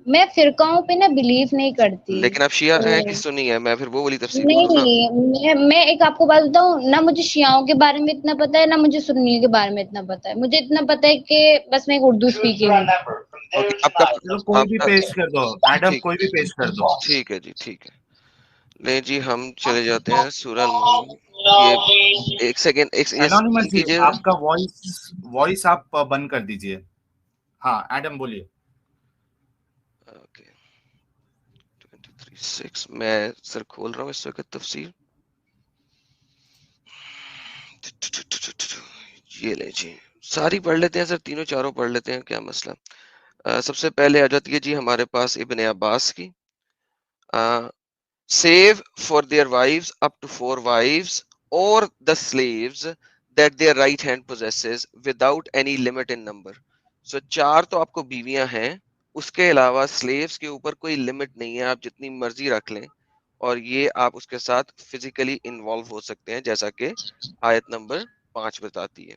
मैं फिरकाओं पे ना बिलीव नहीं करती। लेकिन आप शिया हैं कि तो सुन्नी हैं? मैं फिर वो वाली तफ़सीर बोलूँ ना? नहीं, मैं एक आपको बात बताऊं ना, मुझे शियाओं के बारे में इतना पता है ना मुझे सुन्नियों के बारे में इतना पता है। मुझे इतना पता है कि बस मैं एक उर्दू स्पीकिंग हूँ। ओके, आपका चलो कोई भी आपका पेश कर दो, एडम ठीक कोई भी पेश कर दो। ठीक है जी, ठीक है। लें जी, हम चले जाते हैं सूरह अल-मोमिनून। ये एक सेकेंड, एक एनोनिमस जी, कीजिए। आपका वॉइस आप बंद कर दीजिए। हाँ एडम बोलिए। ओके 23:6 मैं सर खोल रहा हूँ इस वक्त तफसीर। ये ले जी, सारी पढ़ लेते हैं सर, तीनों चारों पढ़ लेते हैं, क्या मसला। सबसे पहले आ जाती है जी हमारे पास इब्न अब्बास की, save for their wives up to 4 wives or the slaves that their right hand possesses without any limit in number. So 4 तो आपको बीवियां हैं, उसके अलावा स्लेव्स के ऊपर कोई लिमिट नहीं है, आप जितनी मर्जी रख लें और ये आप उसके साथ फिजिकली इन्वॉल्व हो सकते हैं, जैसा कि आयत नंबर 5 बताती है।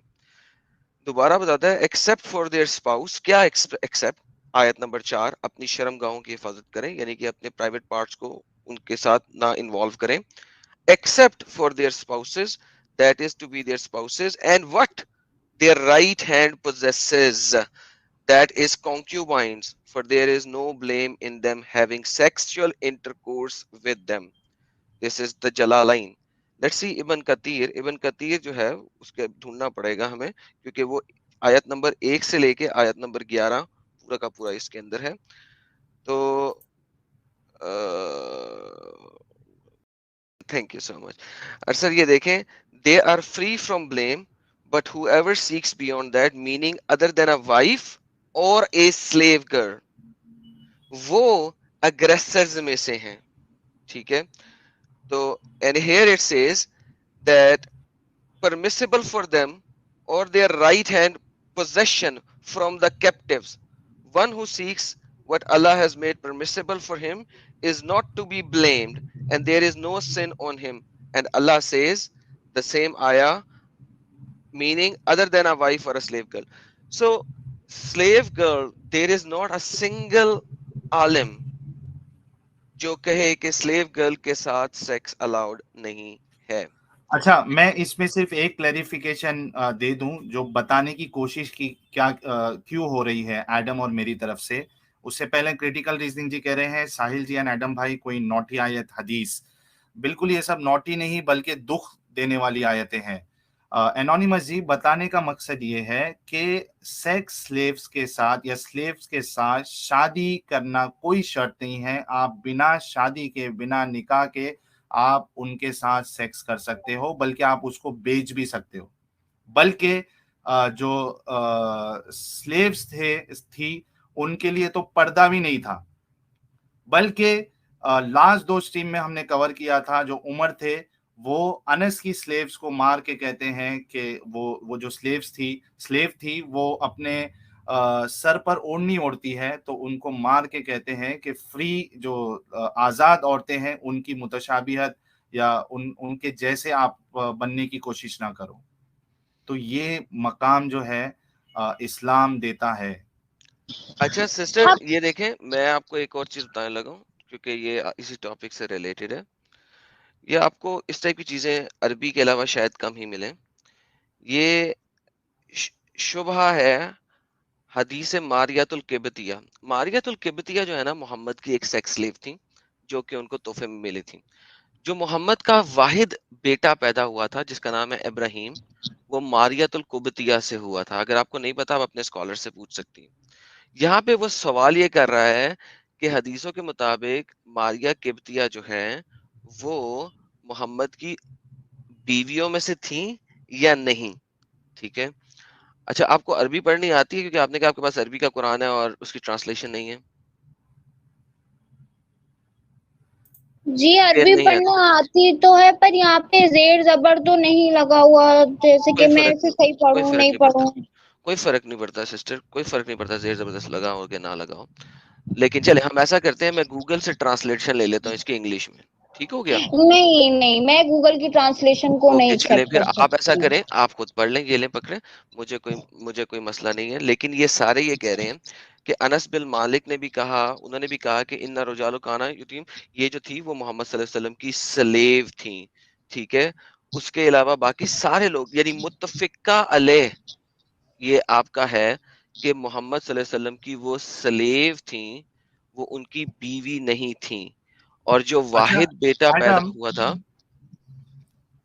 दोबारा बताता है एक्सेप्ट फॉर देयर स्पाउस, क्या एक्सेप्ट? आयत नंबर 4, अपनी शर्मगाहों की हिफाजत करें, यानी कि अपने प्राइवेट पार्ट्स को उनके साथ ना इन्वॉल्व करें। Except for their spouses, that is to be their spouses and what their right hand possesses, that is concubines, for there is no blame in them having sexual intercourse with them. This is the Jalalain. Let's see इब्न कतीर। इब्न कतीर जो है उसके ढूंढना पड़ेगा हमें, क्योंकि वो आयत नंबर 1 से लेके आयत नंबर 11 पूरा का पूरा इसके अंदर है। तो थैंक यू सो मच। और सर ये देखें, they are free from blame but whoever seeks beyond that, meaning other than a wife or a slave girl, वो अग्रेसर्स में से हैं, ठीक है। तो and here it says that permissible for them or their right hand possession from the captives. One who seeks what Allah has made permissible for him is not to be blamed, and there is no sin on him. And Allah says the same ayah, meaning other than a wife or a slave girl. So slave girl, there is not a single alim जो कहे कि स्लेव गर्ल के साथ सेक्स अलाउड नहीं है। अच्छा, मैं इसमें सिर्फ एक क्लैरिफिकेशन दे दूं, जो बताने की कोशिश की क्या क्यों हो रही है एडम और मेरी तरफ से। उससे पहले क्रिटिकल रीजनिंग जी कह रहे हैं साहिल जी एंड एडम भाई कोई नौटी आयत हदीस, बिल्कुल ये सब नौटी नहीं बल्कि दुख देने वाली आयतें हैं। एनोनिमस जी, बताने का मकसद ये है कि सेक्स स्लेव्स के साथ या स्लेव्स के साथ शादी करना कोई शर्त नहीं है। आप बिना शादी के, बिना निकाह के आप उनके साथ सेक्स कर सकते हो, बल्कि आप उसको बेच भी सकते हो। बल्कि जो स्लेव्स थी उनके लिए तो पर्दा भी नहीं था, बल्कि लास्ट 2 स्ट्रीम में हमने कवर किया था, जो उमर थे वो अनस की स्लेव्स को मार के कहते हैं कि वो जो स्लेव थी वो अपने सर पर ओढ़नी ओढ़ती है, तो उनको मार के कहते हैं कि फ्री जो आजाद औरतें हैं उनकी मुतशाबिहत या उनके जैसे आप बनने की कोशिश ना करो। तो ये मकाम जो है इस्लाम देता है। अच्छा सिस्टर, ये देखें, मैं आपको एक और चीज बताने लगा हूँ, क्योंकि ये इसी टॉपिक से रिलेटेड है। ये आपको इस टाइप की चीजें अरबी के अलावा शायद कम ही मिले। ये शुबहा है हदीस मारियातुल किबतिया। मारियातुल किबतिया जो है ना, मोहम्मद की एक सेक्स स्लेव थी, जो कि उनको तोहफे में मिली थी। जो मोहम्मद का वाहिद बेटा पैदा हुआ था, जिसका नाम है इब्राहिम, वो मारियातुल कुबतिया से हुआ था। अगर आपको नहीं पता, आप अपने स्कॉलर से पूछ सकती हैं। यहाँ पे वो सवाल ये कर रहा है कि हदीसों के मुताबिक मारिया किबतिया जो है वो मोहम्मद की बीवियों में से थी या नहीं, ठीक है। अच्छा, आपको अरबी पढ़नी आती है? क्योंकि आपने कहा आपके पास अरबी का कुरान है और उसकी ट्रांसलेशन नहीं है। जी, फिर अरबी नहीं पढ़ना आती, आती तो है, पर यहाँ पे जेर जबर तो नहीं लगा हुआ, जैसे कोई कि मैं फर्क ऐसे नहीं, सही कोई पढ़ूं फर्क नहीं नहीं पड़ता, पढ़ूं। कोई फर्क नहीं पड़ता सिस्टर, कोई फर्क नहीं पड़ता जेर जबरदस्त लगाओ कि ना लगाओ। लेकिन चले हम ऐसा करते हैं, मैं गूगल से ट्रांसलेशन ले लेता हूँ इसकी इंग्लिश में, ठीक हो गया? नहीं नहीं, मैं गूगल की ट्रांसलेशन को नहीं ओके चले, एक्सेप्ट फिर कर आप ऐसा सकती। करें, आप खुद पढ़ लें, ये लें पकड़े, मुझे कोई मसला नहीं है। लेकिन ये सारे ये कह रहे हैं कि अनस बिन मालिक ने भी कहा, उन्होंने भी कहा कि इन्ना रुजालु काना युतीम, ये जो थी वो मोहम्मद सल्लल्लाहु अलैहि वसल्लम की स्लेव थी, ठीक है। उसके अलावा बाकी सारे लोग, यानी मुत्तफिका अलैह ये आपका है कि मोहम्मद सल्लल्लाहु अलैहि वसल्लम की वो स्लेव थी, वो उनकी बीवी नहीं थी। और जो अच्छा वाहिद बेटा पैदा एडम, हुआ था,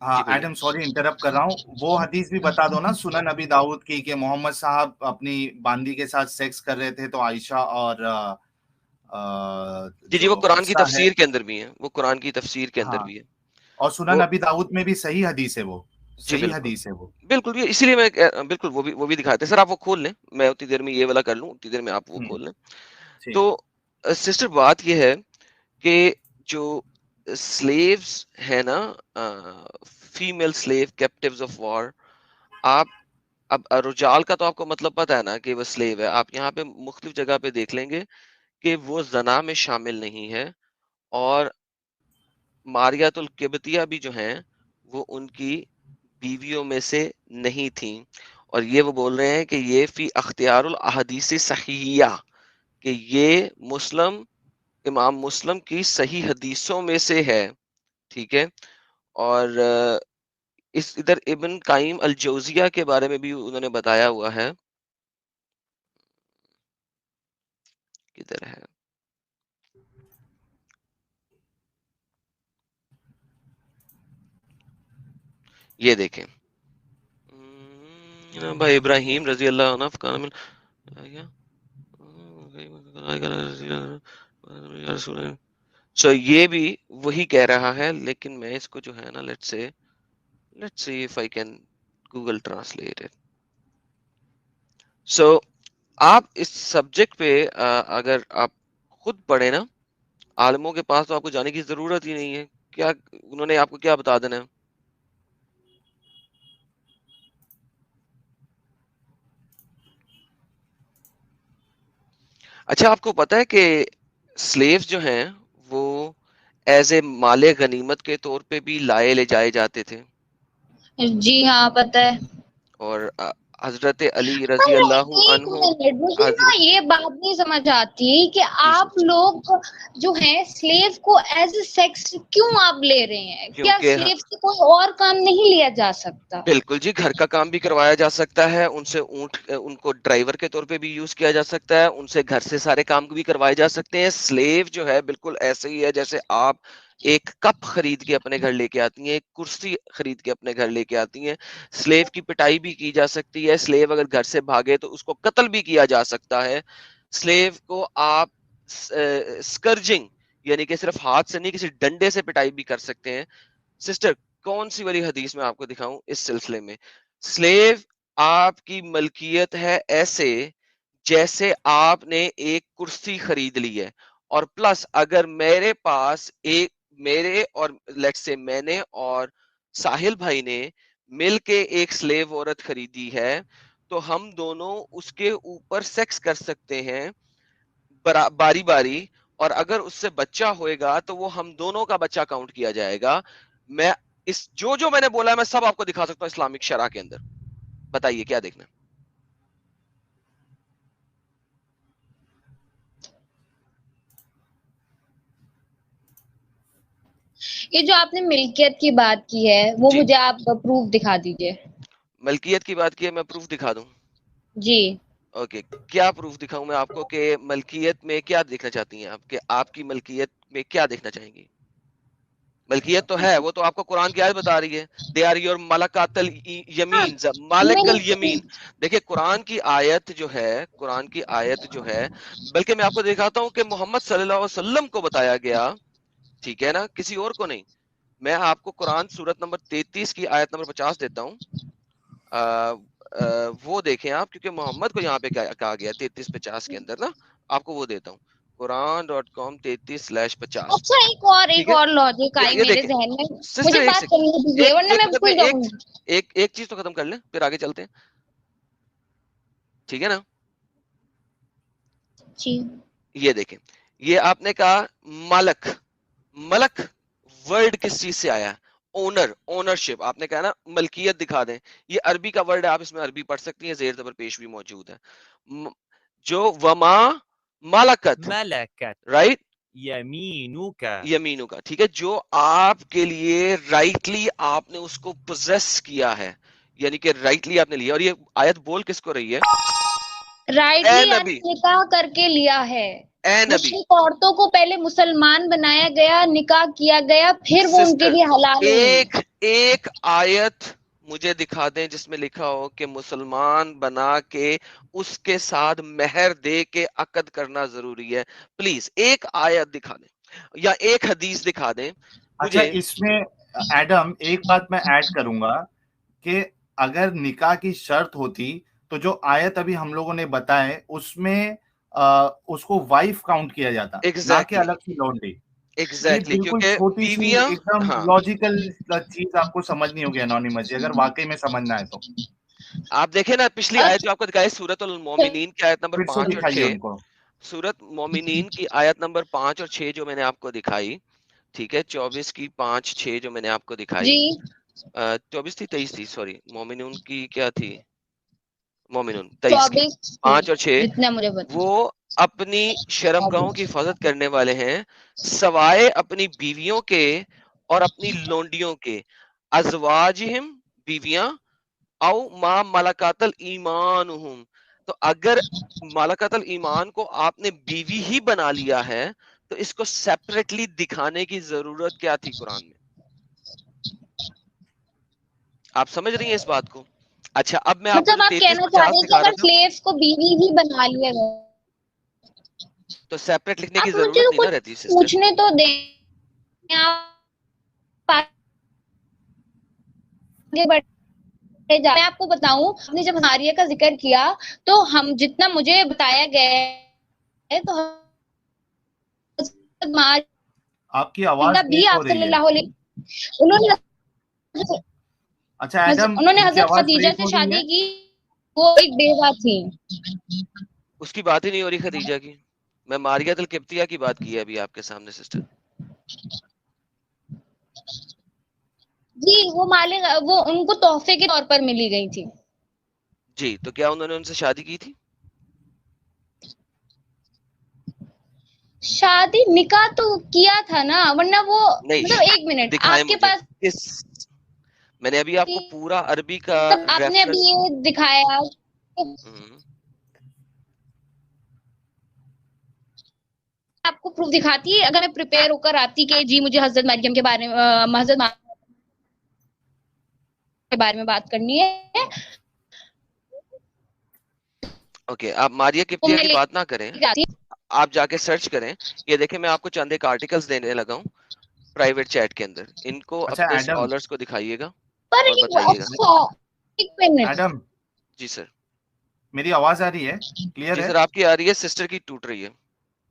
हाँ एडम, सॉरी इंटरप्ट कर रहा हूँ, वो हदीस भी बता दो ना सुनन नबी दाऊद की, कि मोहम्मद साहब अपनी बांदी के साथ सेक्स कर रहे थे तो आयशा और जी, वो जो कुरान की हफ्सा है, तफसीर के अंदर भी है, वो कुरान की तफसीर के अंदर हाँ, भी है और सुनन वो। नबी दाऊद में भी सही हदीस है, वो जी सही बिल्कुल, हदीस है वो। बिल्कुल, ये इसीलिए मैं बिल्कुल वो भी दिखाते हैं सर। आप वो खोल लें, मैं उतनी देर में ये वाला कर लूं, उतनी देर में आप वो खोल लें। ठीक। तो सिस्टर बात ये है कि जो स्लेव्स है ना, female slave captives of war, आप अब रुजाल का तो आपको मतलब पता है ना कि वो स्लेव है। आप यहाँ पे मुख्तलिफ जगह पे देख लेंगे कि वो जना में शामिल नहीं है, और मारियातुल किबतिया भी जो हैं वो उनकी बीवियों में से नहीं थी। और ये वो बोल रहे हैं कि ये फी अख्तियारुल अहदीस सहीहा, कि ये मुस्लिम, इमाम मुस्लिम की सही हदीसों में से है, ठीक है। और इस इधर इब्न कायिम अल जौजिया के बारे में भी उन्होंने बताया हुआ है, किधर है, ये देखें, भाई इब्राहिम रजी अल्लाह अन्हु का नाम सो ये भी वही कह रहा है, लेकिन मैं इसको जो है ना, let's see if I can Google translate it. So आप इस सब्जेक्ट पे अगर आप खुद पढ़े ना, आलमों के पास तो आपको जाने की जरूरत ही नहीं है। क्या उन्होंने आपको क्या बता देना है? अच्छा, आपको पता है कि स्लेव्स जो हैं वो एज ए माले गनीमत के तौर पे भी लाए ले जाए जाते थे, जी हाँ पता है। और हजरत अली रजी अल्लाह एक अन्हु, मिनट, मुझे ना हजरत, ये बात नहीं समझ आती कि जी आप सिस्टर, लोग जो हैं स्लेव को एज ए सेक्स क्यों आप ले रहे हैं? क्या क्योंकि स्लेव से कोई और काम नहीं लिया जा सकता? बिल्कुल जी, घर का काम भी करवाया जा सकता है उनसे, उनको ड्राइवर के तौर पे भी यूज किया जा सकता है, उनसे घर से सारे काम भी करवाए जा सकते हैं। स्लेव जो है बिल्कुल ऐसे ही है जैसे आप एक कप खरीद के अपने घर लेके आती हैं, एक कुर्सी खरीद के अपने घर लेके आती हैं। स्लेव की पिटाई भी की जा सकती है, स्लेव अगर घर से भागे तो उसको कत्ल भी किया जा सकता है। स्लेव को आप स्कर्जिंग, यानी कि सिर्फ हाथ से नहीं, किसी डंडे से पिटाई भी कर सकते हैं। सिस्टर, कौन सी वाली हदीस में आपको दिखाऊं इस सिलसिले में? स्लेव आपकी मलकियत है ऐसे जैसे आपने एक कुर्सी खरीद ली है, और प्लस अगर मेरे पास एक, मेरे और लेट्स से मैंने और साहिल भाई ने मिलके एक स्लेव औरत खरीदी है, तो हम दोनों उसके ऊपर सेक्स कर सकते हैं बारी बारी, और अगर उससे बच्चा होएगा तो वो हम दोनों का बच्चा काउंट किया जाएगा। मैं इस जो मैंने बोला है मैं सब आपको दिखा सकता हूँ इस्लामिक शरा के अंदर। बताइए क्या देखना है? ये जो आपने मिल्कियत की बात की है वो जी, मुझे आप प्रूफ दिखा दीजिए। मलकियत की बात की है, मैं प्रूफ दिखा दूं? जी। ओके, क्या प्रूफ दिखाऊं मैं आपको कि मलकियत में क्या देखना चाहती हैं आप, कि आपकी मलकियत में क्या देखना चाहेंगी? मलकियत तो है, वो तो आपको कुरान की आयत बता रही है, दे आर योर मलकातल हाँ, यमीन, मालिकल मिल्क यमीन। देखिए कुरान की आयत जो है, कुरान की आयत जो है, बल्कि मैं आपको दिखाता हूं कि मोहम्मद सल्लल्लाहु अलैहि वसल्लम को बताया गया, ठीक है ना, किसी और को नहीं। मैं आपको कुरान सूरत नंबर 33 की आयत नंबर 50 देता हूँ। वो देखें आप, क्योंकि मोहम्मद को यहाँ पे कहा गया 33-50 के अंदर ना, आपको वो देता हूँ, कुरान.com 33/50, अच्छा, ठीक एक है। और लॉजिक आई ये मेरे देखें जहन में। मुझे सिस्टर, एक बात सेकंड, करने दीजिए एक वरना एक मैं मिनट में भूल एक जाऊंगी। एक एक चीज तो खत्म कर लें, फिर आगे चलते हैं, ठीक है ना। जी। ये देखें, ये आपने कहा मालक, मलक वर्ड किस चीज से आया है? Owner, ownership. आपने कहा ना मलकियत दिखा दें, ये अरबी का वर्ड है, आप इसमें अरबी पढ़ सकती हैं, जेर ज़बर पेश भी मौजूद है। जो वमा मालकत, मलकत राइट, यमीनुका, यमीनों का, ठीक है, जो आपके लिए राइटली आपने उसको पोजेस किया है, यानी कि राइटली आपने लिया। और ये आयत बोल किसको रही है? ए राइटली नबी, निकाह करके लिया है। ए नबी, मुश्रिक औरतों को पहले मुसलमान बनाया गया, निकाह किया गया, फिर वो उनके सिस्टर, लिए हलाल एक हुई। एक आयत मुझे दिखा दें जिसमें लिखा हो कि मुसलमान बना के उसके साथ मेहर दे के अकद करना जरूरी है। प्लीज एक आयत दिखा दें या एक हदीस दिखा दें अच्छा, मुझे। इसमें एडम एक बात मैं ऐड करूंगा कि अगर निकाह की शर्त होती तो जो आयत अभी हम लोगों ने बताए उसमें उसको वाइफ काउंट किया जाता, ना कि एग्जैक्टली अलग से लॉन्ड्री। ये एग्जैक्टली बिल्कुल क्योंकि छोटी सी बीवियां, एकदम हाँ लॉजिकल चीज आपको समझनी होगी एनोनिमस जी, अगर वाकई में समझना है तो आप देखें ना पिछली अब आयत जो आपको दिखाई सूरत अल मोमिनीन की आयत नंबर फिर से 5 और दिखाइए 6, उनको। सूरत मोमिनीन की आयत नंबर 5 और 6 जो मैंने आपको दिखाई, ठीक है, 24 की 5-6 जो मैंने आपको दिखाई, जी 24 थी 23 थी, सॉरी मोमिनून की क्या थी, मोमिनून 23 की 24 5 और 6, जितना मुझे पता वो अपनी शर्मगाहों की हिफाजत करने वाले हैं सवाए अपनी बीवियों के और अपनी लोंडियों के, अजवाजिहिम बीवियां, औ मा मलकातल ईमानुहुम। तो अगर मलकातल ईमान को आपने बीवी ही बना लिया है तो इसको सेपरेटली दिखाने की जरूरत क्या थी कुरान में? आप समझ रही हैं इस बात को? अच्छा, अब मैं आपको मतलब जो आप कहना चाह 33-50 रहे हैं कि दिखा अगर रहा था, स्लेव्स को बीवी ही बना लिया गया, तो सेपरेट लिखने की आप मुझे जरूरत तो नहीं ना कुछ रहती सिस्टर। पूछने तो दें, आप आगे बढ़े जा। मैं आपको बताऊं, आपने जब हारिया का जिक्र किया तो हम जितना मुझे बताया गया है तो हज़रत आपकी आवाज मारिया भी ब्रेक हो आप रही है। सल्लल्लाहु अलैहि उन्होंने अच्छा एडम, उन्होंने इनकी हजरत आवाज खदीजा ब्रेक से हो रही है। शादी की, वो एक बेवा थी। उसकी बात ही नहीं हो रही खदीजा की, मैं मारिया तल किब्तिया की बात की है अभी आपके सामने सिस्टर। जी वो मालिक, वो उनको तोहफे के तौर पर मिली गई थी। जी, तो क्या उन्होंने उनसे शादी की थी? शादी निकाह तो किया था ना, वरना वो नहीं, मतलब एक मिनट दिखाएं आपके मुझे पास किस, मैंने अभी आपको पूरा अरबी का मतलब आपने अभी रेफरेंस, ये दिखाया, आपको प्रूफ दिखाती है अगर मैं प्रिपेयर होकर आती कि जी मुझे हजरत मरियम के बारे में हजरत के बारे में बात करनी है, ओके, आप मारिया तो किप्तिया मैं की बात ना करें, लेके आती। आप जाके सर्च करें। ये देखें, मैं आपको चंद एक आर्टिकल्स देने लगा हूँ प्राइवेट चैट के अंदर, इनको अच्छा अपने एडम, स्कॉलर्स को दिखाइएगा पर और ये बताइएगा। अच्छा, एक मिनट, एडम जी सर। मेरी आवाज आ रही है, क्लियर जी है? सर, आपकी आ रही है, सिस्टर की टूट रही है।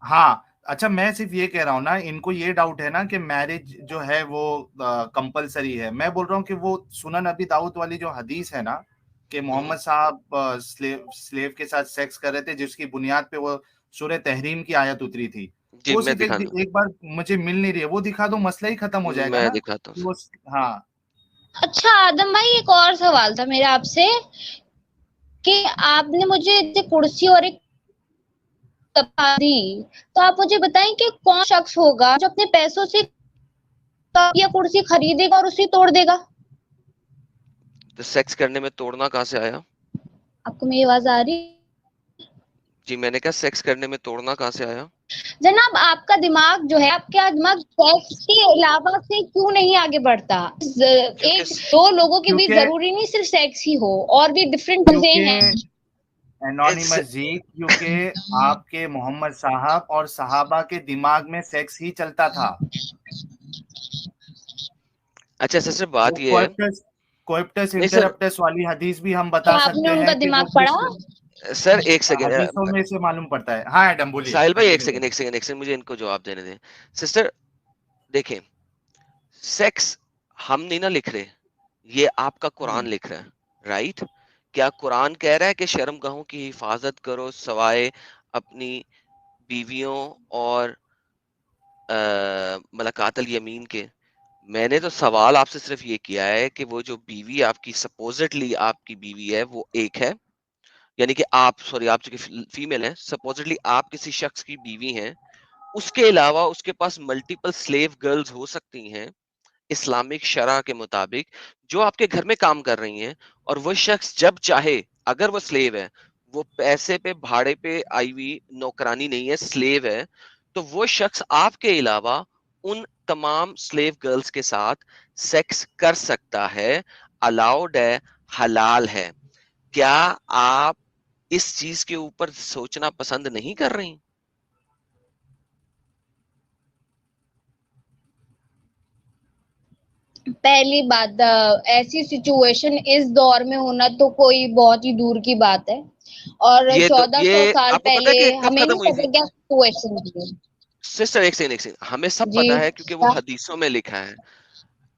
हाँ। अच्छा, मैं सिर्फ ये कह रहा हूँ ना, इनको ये डाउट है ना कि मैरिज जो है वो कंपलसरी है। मैं बोल रहा हूँ कि वो सुनन अबी दाऊद वाली जो हदीस है ना कि मोहम्मद साहब स्लेव के साथ सेक्स कर रहे थे, जिसकी बुनियाद पे वो सूरह तहरीम की आयत उतरी थी, जी वो मैं सिर्फ दिखा दूं, एक बार मुझे मिल नहीं रही है, वो दिखा दो, मसला ही खत्म हो जाएगा मैं ना। दिखाता हूँ सर। वो हाँ। अच्छा आदम भाई एक और सवाल था मेरा आपसे कि आपने मुझे कुर्सी और एक किताब दी, तो आप मुझे बताएं कि कौन शख्स होगा जो अपने पैसों से कप या कुर्सी खरीदेगा और उसे तोड़ देगा? तो सेक्स करने में तोड़ना कहाँ से आया? आपको मेरी आवाज आ रही? जी मैंने कहा सेक्स करने में तोड़ना कहाँ से आया? जनाब आपका दिमाग जो है, आपका दिमाग सेक्स के अलावा से क्यों नहीं आगे बढ़ता? क्योंकि एक दो लोगों के बीच क्योंकि जरूरी नहीं सिर्फ सेक्स ही हो, और भी डिफरेंट चीजें क्योंकि हैं। एग्ज एनोनिमस जी, क्योंकि आपके मोहम्मद साहब और सहाबा के दिमाग में सेक्स ही चलता था। अच्छा सिस्टर, वो बात ये है, कोएप्टस कोएप्टस नहीं सर, इंटरप्टस वाली हदीस भी हम क्या बता आपने सकते उनका हैं कि जो दिमाग पढ़ा? सर एक सेकेंड, हदीसों में से मालूम पड़ता है। हाँ एडम बोलिए, साहिल भाई एक कंटिन्यू सेकंड करें। एक सेकंड एक सेकंड मुझे इनको जवाब देने दें। सिस्टर देखें, सेक्स हम नहीं ना लिख रहे, ये आपका कुरान लिख रहा है, राइट? क्या कुरान कह रहा है कि शर्मगाहों की हिफाजत करो सवाए अपनी बीवियों और मलाकातल यमीन के? मैंने तो सवाल आपसे सिर्फ ये किया है कि वो जो बीवी आपकी सपोजिटली आपकी बीवी है वो एक है, यानी कि आप, सॉरी आप जो फीमेल हैं, सपोजिटली आप किसी शख्स की बीवी हैं, उसके अलावा उसके पास मल्टीपल स्लेव गर्ल्स हो सकती हैं इस्लामिक शरा के मुताबिक, जो आपके घर में काम कर रही हैं, और वो शख्स जब चाहे, अगर वो स्लेव है, वो पैसे पे भाड़े पे आई हुई नौकरानी नहीं है, स्लेव है, तो वो शख्स आपके अलावा उन तमाम स्लेव गर्ल्स के साथ सेक्स कर सकता है, अलाउड है, हलाल है। क्या आप इस चीज के ऊपर सोचना पसंद नहीं कर रही? पहली बात, ऐसी सिचुएशन इस दौर में होना तो कोई बहुत ही दूर की बात है। और ये 1400 साल आपको पता है पहले कि कब हमें खत्म नहीं हुई पता थी? क्या सिचुएशन थी। सिस्टर एक सेकंड, हमें सब जी, पता है क्योंकि वो क्या? हदीसों में लिखा है।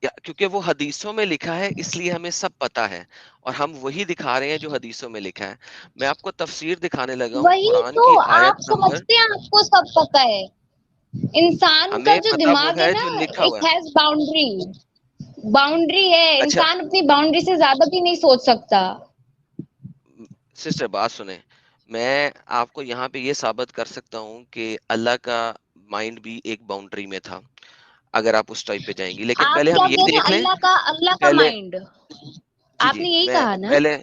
क्योंकि वो हदीसों में लिखा है इसलिए हमें सब पता है, और हम वही दिखा रहे हैं जो हदीसों में लिखा है। मैं आपको तफसीर दिखाने लगा हूँ वही कुरान तो की आयत आप नंबर। समझते हैं आपको सब पता है। इंसान का हमें जो पता वो दिमाग है है ना, जो लिखा हुआ इट है। Has boundary. बाउंड्री है, अच्छा इंसान अपनी बाउंड्री से ज्यादा भी नहीं सोच सकता। सिस्टर बात सुने, मैं आपको यहाँ पे ये साबित कर सकता हूँ कि अल्लाह का माइंड भी एक बाउंड्री में था, अगर आप उस टाइप पे जाएंगी। लेकिन आप पहले हम क्या ये कह रहे हैं? देख लें। अल्लाह का पहले माइंड, जी जी आपने यही मैं कहा ना? पहले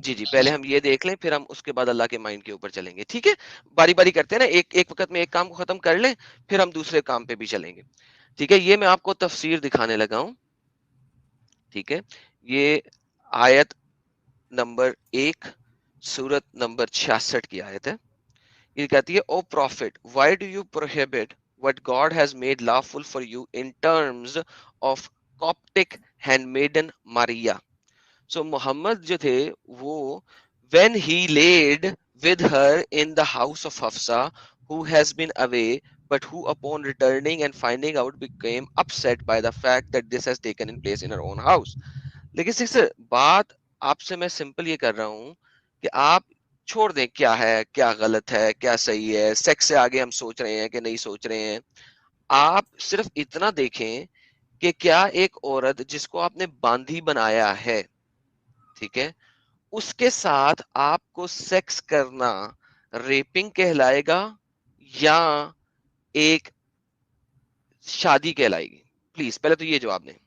जी जी पहले हम ये देख लें, फिर हम उसके बाद अल्लाह के माइंड के ऊपर चलेंगे, ठीक है? बारी बारी करते हैं ना, एक एक वक्त में एक काम को खत्म कर लें, फिर हम दूसरे काम पे भी चलेंगे, ठीक है? ये मैं आपको तफसीर दिखाने लगा हूँ, ठीक है? ये आयत नंबर 1 सूरत नंबर 66 की आयत है। ये कहती है, O prophet, why do you prohibit what God has made lawful for you in terms of Coptic handmaiden Maria. So Muhammad जो थे वो, when he laid with her in the house of Hafsa, who has been away, but who upon returning and finding out became upset by the fact that this has taken in place in her own house. लेकिन सिस्टर बात आपसे मैं सिंपल ये कर रहा हूँ कि आप छोड़ दें क्या है, क्या गलत है, क्या सही है, सेक्स से आगे हम सोच रहे हैं कि नहीं सोच रहे हैं। आप सिर्फ इतना देखें कि क्या एक औरत जिसको आपने बांधी बनाया है, ठीक है, उसके साथ आपको सेक्स करना रेपिंग कहलाएगा या एक शादी कहलाएगी? प्लीज पहले तो ये जवाब दें।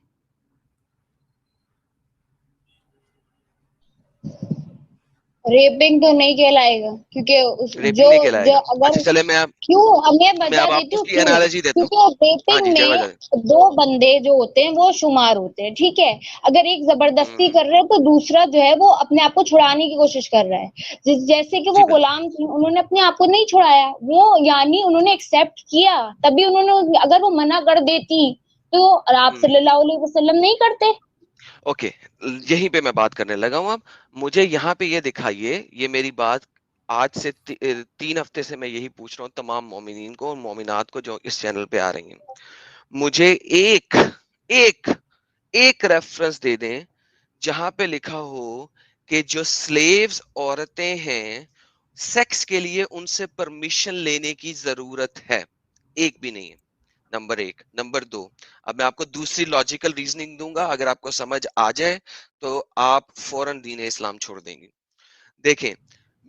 रेपिंग तो नहीं कहलाएगा, क्योंकि जो रेपिंग नहीं जो कहलाएगा? अगर, अच्छा चले क्यों, मैं मैं बता अब देती आपको हूँ उसकी क्यों। एनालॉजी देता हूँ। क्योंकि हाँ रेपिंग जी जय में माता दी। दो बंदे जो होते हैं वो शुमार होते हैं, ठीक है। अगर एक जबरदस्ती हम्म, कर रहे हैं तो दूसरा जो है वो अपने आप को छुड़ाने की कोशिश कर रहा है। जैसे कि जी वो बिल्कुल। गुलाम थे, उन्होंने अपने आप को नहीं छुड़ाया, वो यानी उन्होंने एक्सेप्ट किया, तभी उन्होंने, अगर वो मना कर देती तो आप हम्म, सल्लल्लाहु अलैहि वसल्लम नहीं करते। ओके, यहीं पे मैं बात करने लगा हूँ। अब मुझे यहाँ पे ये दिखाइए, ये मेरी बात आज से 3 हफ्ते से मैं यही पूछ रहा हूँ तमाम मोमिनीन को और मोमिनात को जो इस चैनल पे आ रही हैं। मुझे एक एक एक रेफरेंस दे दें जहां पे लिखा हो कि जो स्लेव्स औरतें हैं, सेक्स के लिए उनसे परमिशन लेने की जरूरत है। एक भी नहीं है। नंबर 1। नंबर 2, अब मैं आपको दूसरी लॉजिकल रीजनिंग दूंगा, अगर आपको समझ आ जाए तो आप फौरन दीन इस्लाम छोड़ देंगे। देखें,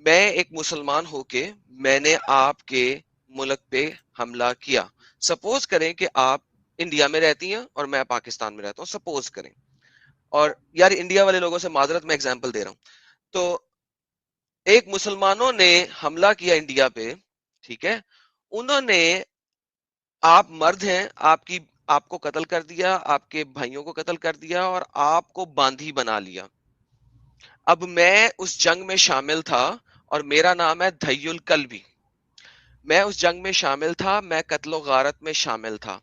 मैं एक मुसलमान होके मैंने आपके मुल्क पे हमला किया। सपोज करें कि आप इंडिया में रहती हैं और मैं पाकिस्तान में रहता हूँ, सपोज करें। और यार इंडिया वाले लोगों से माजरत, मैं एग्जांपल दे रहा हूँ। तो एक मुसलमानों ने हमला किया इंडिया पे, ठीक है, उन्होंने, आप मर्द हैं, आपको कत्ल कर दिया, आपके भाइयों को कत्ल कर दिया और आपको बांधी बना लिया। अब मैं उस जंग में शामिल था और मेरा नाम है धैयुल कल्बी। मैं उस जंग में शामिल था, मैं कत्लो गारत में शामिल था।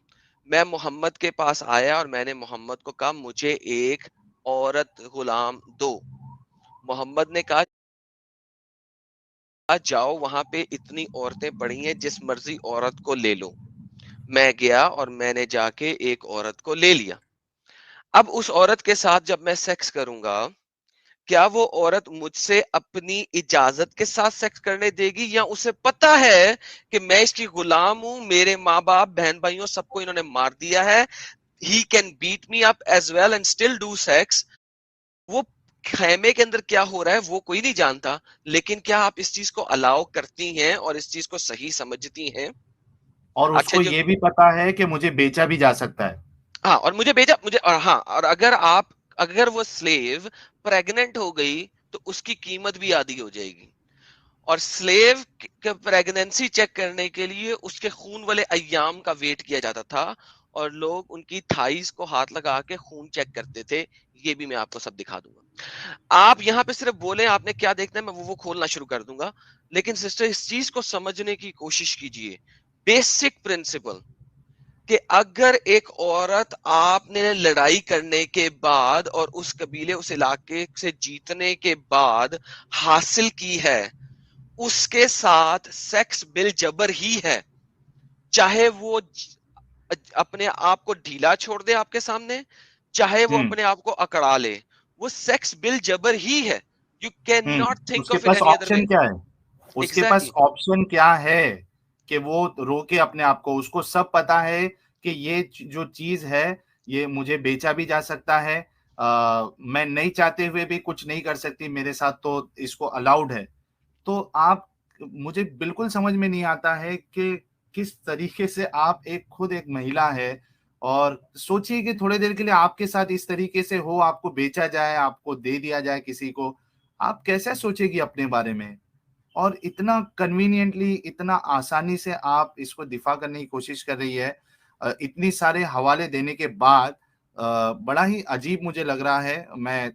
मैं मोहम्मद के पास आया और मैंने मोहम्मद को कहा मुझे एक औरत गुलाम दो। मोहम्मद ने कहा जाओ, वहां पे इतनी औरतें पड़ी हैं, जिस मर्जी औरत को ले लो। मैं गया और मैंने जाके एक औरत को ले लिया। अब उस औरत के साथ जब मैं सेक्स करूंगा, क्या वो औरत मुझसे अपनी इजाजत के साथ सेक्स करने देगी, या उसे पता है कि मैं इसकी गुलाम हूं, मेरे माँ बाप बहन भाइयों सबको इन्होंने मार दिया है, he can beat me up as well and still do sex. वो खेमे के अंदर क्या हो रहा है वो कोई नहीं जानता, लेकिन क्या आप इस चीज को अलाउ करती हैं और इस चीज को सही समझती हैं? और अच्छा उसको जो, ये भी पता है कि मुझे बेचा भी जा सकता है। हाँ, और मुझे भेजा, मुझे, और हाँ, और अगर वो स्लेव प्रेग्नेंट हो गई तो उसकी कीमत भी आधी हो जाएगी। और स्लेव का प्रेगनेंसी चेक करने के लिए उसके खून वाले अय्याम का वेट किया जाता था, और लोग उनकी थाइस को हाथ लगा के खून चेक करते थे। ये भी मैं आपको सब दिखा दूंगा। आप यहाँ पे सिर्फ बोले आपने क्या देखना है, मैं वो खोलना शुरू कर दूंगा। लेकिन सिस्टर इस चीज को समझने की कोशिश कीजिए, बेसिक प्रिंसिपल, कि अगर एक औरत आपने लड़ाई करने के बाद और उस कबीले उस इलाके से जीतने के बाद हासिल की है, उसके साथ सेक्स बिल जबर ही है, चाहे वो अपने आप को ढीला छोड़ दे आपके सामने, चाहे वो अपने आप को अकड़ा ले, वो सेक्स बिल जबर ही है। यू कैन नॉट थिंक उसके of it pass any other way. Option क्या है? उसके पास एग्जैक्टली ऑप्शन क्या है कि वो रोके अपने आप को? उसको सब पता है कि ये जो चीज है ये मुझे बेचा भी जा सकता है, मैं नहीं चाहते हुए भी कुछ नहीं कर सकती मेरे साथ, तो इसको अलाउड है। तो आप, मुझे बिल्कुल समझ में नहीं आता है कि किस तरीके से आप खुद एक महिला है और सोचिए कि थोड़ी देर के लिए आपके साथ इस तरीके से हो, आपको बेचा जाए, आपको दे दिया जाए किसी को, आप कैसे सोचेगी अपने बारे में? और इतना कन्वीनियंटली, इतना आसानी से आप इसको दिफा करने की कोशिश कर रही है, इतनी सारे हवाले देने के बाद। बड़ा ही अजीब मुझे लग रहा है। मैं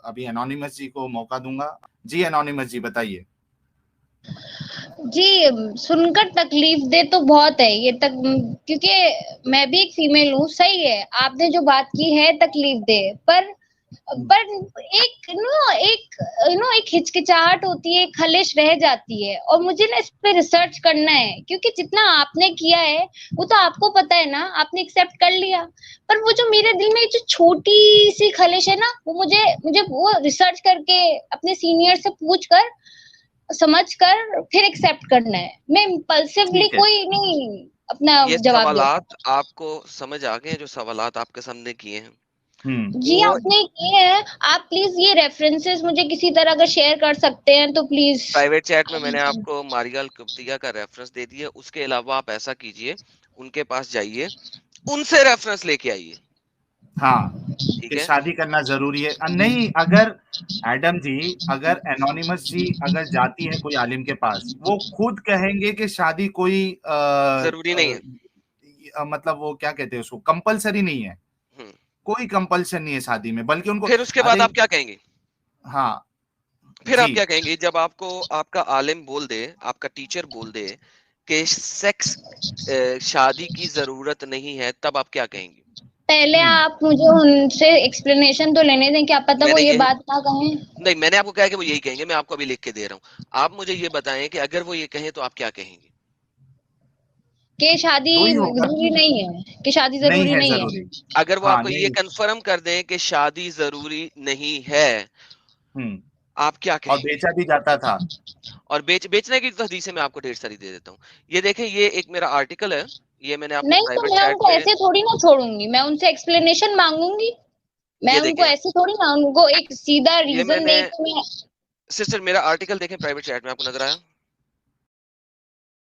अभी एनोनिमस जी को मौका दूंगा। जी एनोनिमस जी बताइए। जी, सुनकर तकलीफ दे तो बहुत है ये तक, क्योंकि मैं भी एक फीमेल हूँ। सही है, आपने जो बात की है तकलीफ दे, पर एक हिचकिचाहट होती है, एक खलिश रह जाती है। और मुझे ना इस पे रिसर्च करना है, क्योंकि जितना आपने किया है वो तो आपको पता है ना, आपने एक्सेप्ट कर लिया। पर वो जो मेरे दिल में जो छोटी सी खलिश है ना, वो मुझे वो रिसर्च करके अपने सीनियर से पूछ कर, समझ कर फिर एक्सेप्ट करना है। मैं इम्पल्सिवली ठीक है। कोई नहीं अपना ये जवाब दे। सवालात आपको समझ आ गए हैं, जो सवालात आपके सामने किए हैं जी वो आपने किए हैं। आप प्लीज ये रेफरेंसेस मुझे किसी तरह अगर शेयर कर सकते हैं तो प्लीज। प्राइवेट चैट में मैंने आपको मारियाल कुप्तिया का रेफरेंस दे दिया। उसके अलावा आप ऐसा कीजिए, उनके पास जाइए, उनसे रेफरेंस लेके आइए। हाँ, ठीक कि है, शादी करना जरूरी है। नहीं, अगर एडम जी, अगर एनोनिमस जी अगर जाती है कोई आलिम के पास, वो खुद कहेंगे कि शादी कोई जरूरी नहीं है। मतलब वो क्या कहते हैं उसको, कंपलसरी नहीं है, हम्म, कोई कंपल्सन नहीं है शादी में, बल्कि उनको, फिर उसके बाद अरे आप क्या कहेंगे? हाँ फिर आप जी, क्या कहेंगे जब आपको आपका आलिम बोल दे, आपका टीचर बोल दे कि सेक्स शादी की जरूरत नहीं है, तब आप क्या कहेंगे? पहले आप मुझे उनसे एक्सप्लेनेशन तो लेने दें, क्या पता वो मैंने ये यही बात ना कहें। नहीं, मैंने आपको कहा कि वो यही कहेंगे। मैं आपको अभी लिख के दे रहा हूँ। आप मुझे ये बताएं कि अगर वो ये कहें तो आप क्या कहेंगे? कि शादी तो ही होगा, जरूरी नहीं है, कि शादी नहीं जरूरी है नहीं है। जरूरी। अगर वो हाँ आपको ये नहीं। कंफर्म कर दें कि शादी जरूरी नहीं है, हम्म। आप क्या और कहेंगे? बेचा भी जाता था। और बेचने की तो हदीसें मैं आपको ढेर सारी दे देता हूँ। ये देखें, ये एक मेरा आर्टिकल है, ये मैंने आपको नहीं तो प्राइवेट मैं चैट उनको में। ऐसे थोड़ी ना छोड़ूंगी, मैं उनसे एक्सप्लेनेशन मांगूंगी। मैं ये उनको देखें, ऐसे थोड़ी ना, उनको एक सीधा ये रीजन मैंने दे के मैं। सिस्टर, मेरा आर्टिकल देखें प्राइवेट चैट में, आपको नजर आया?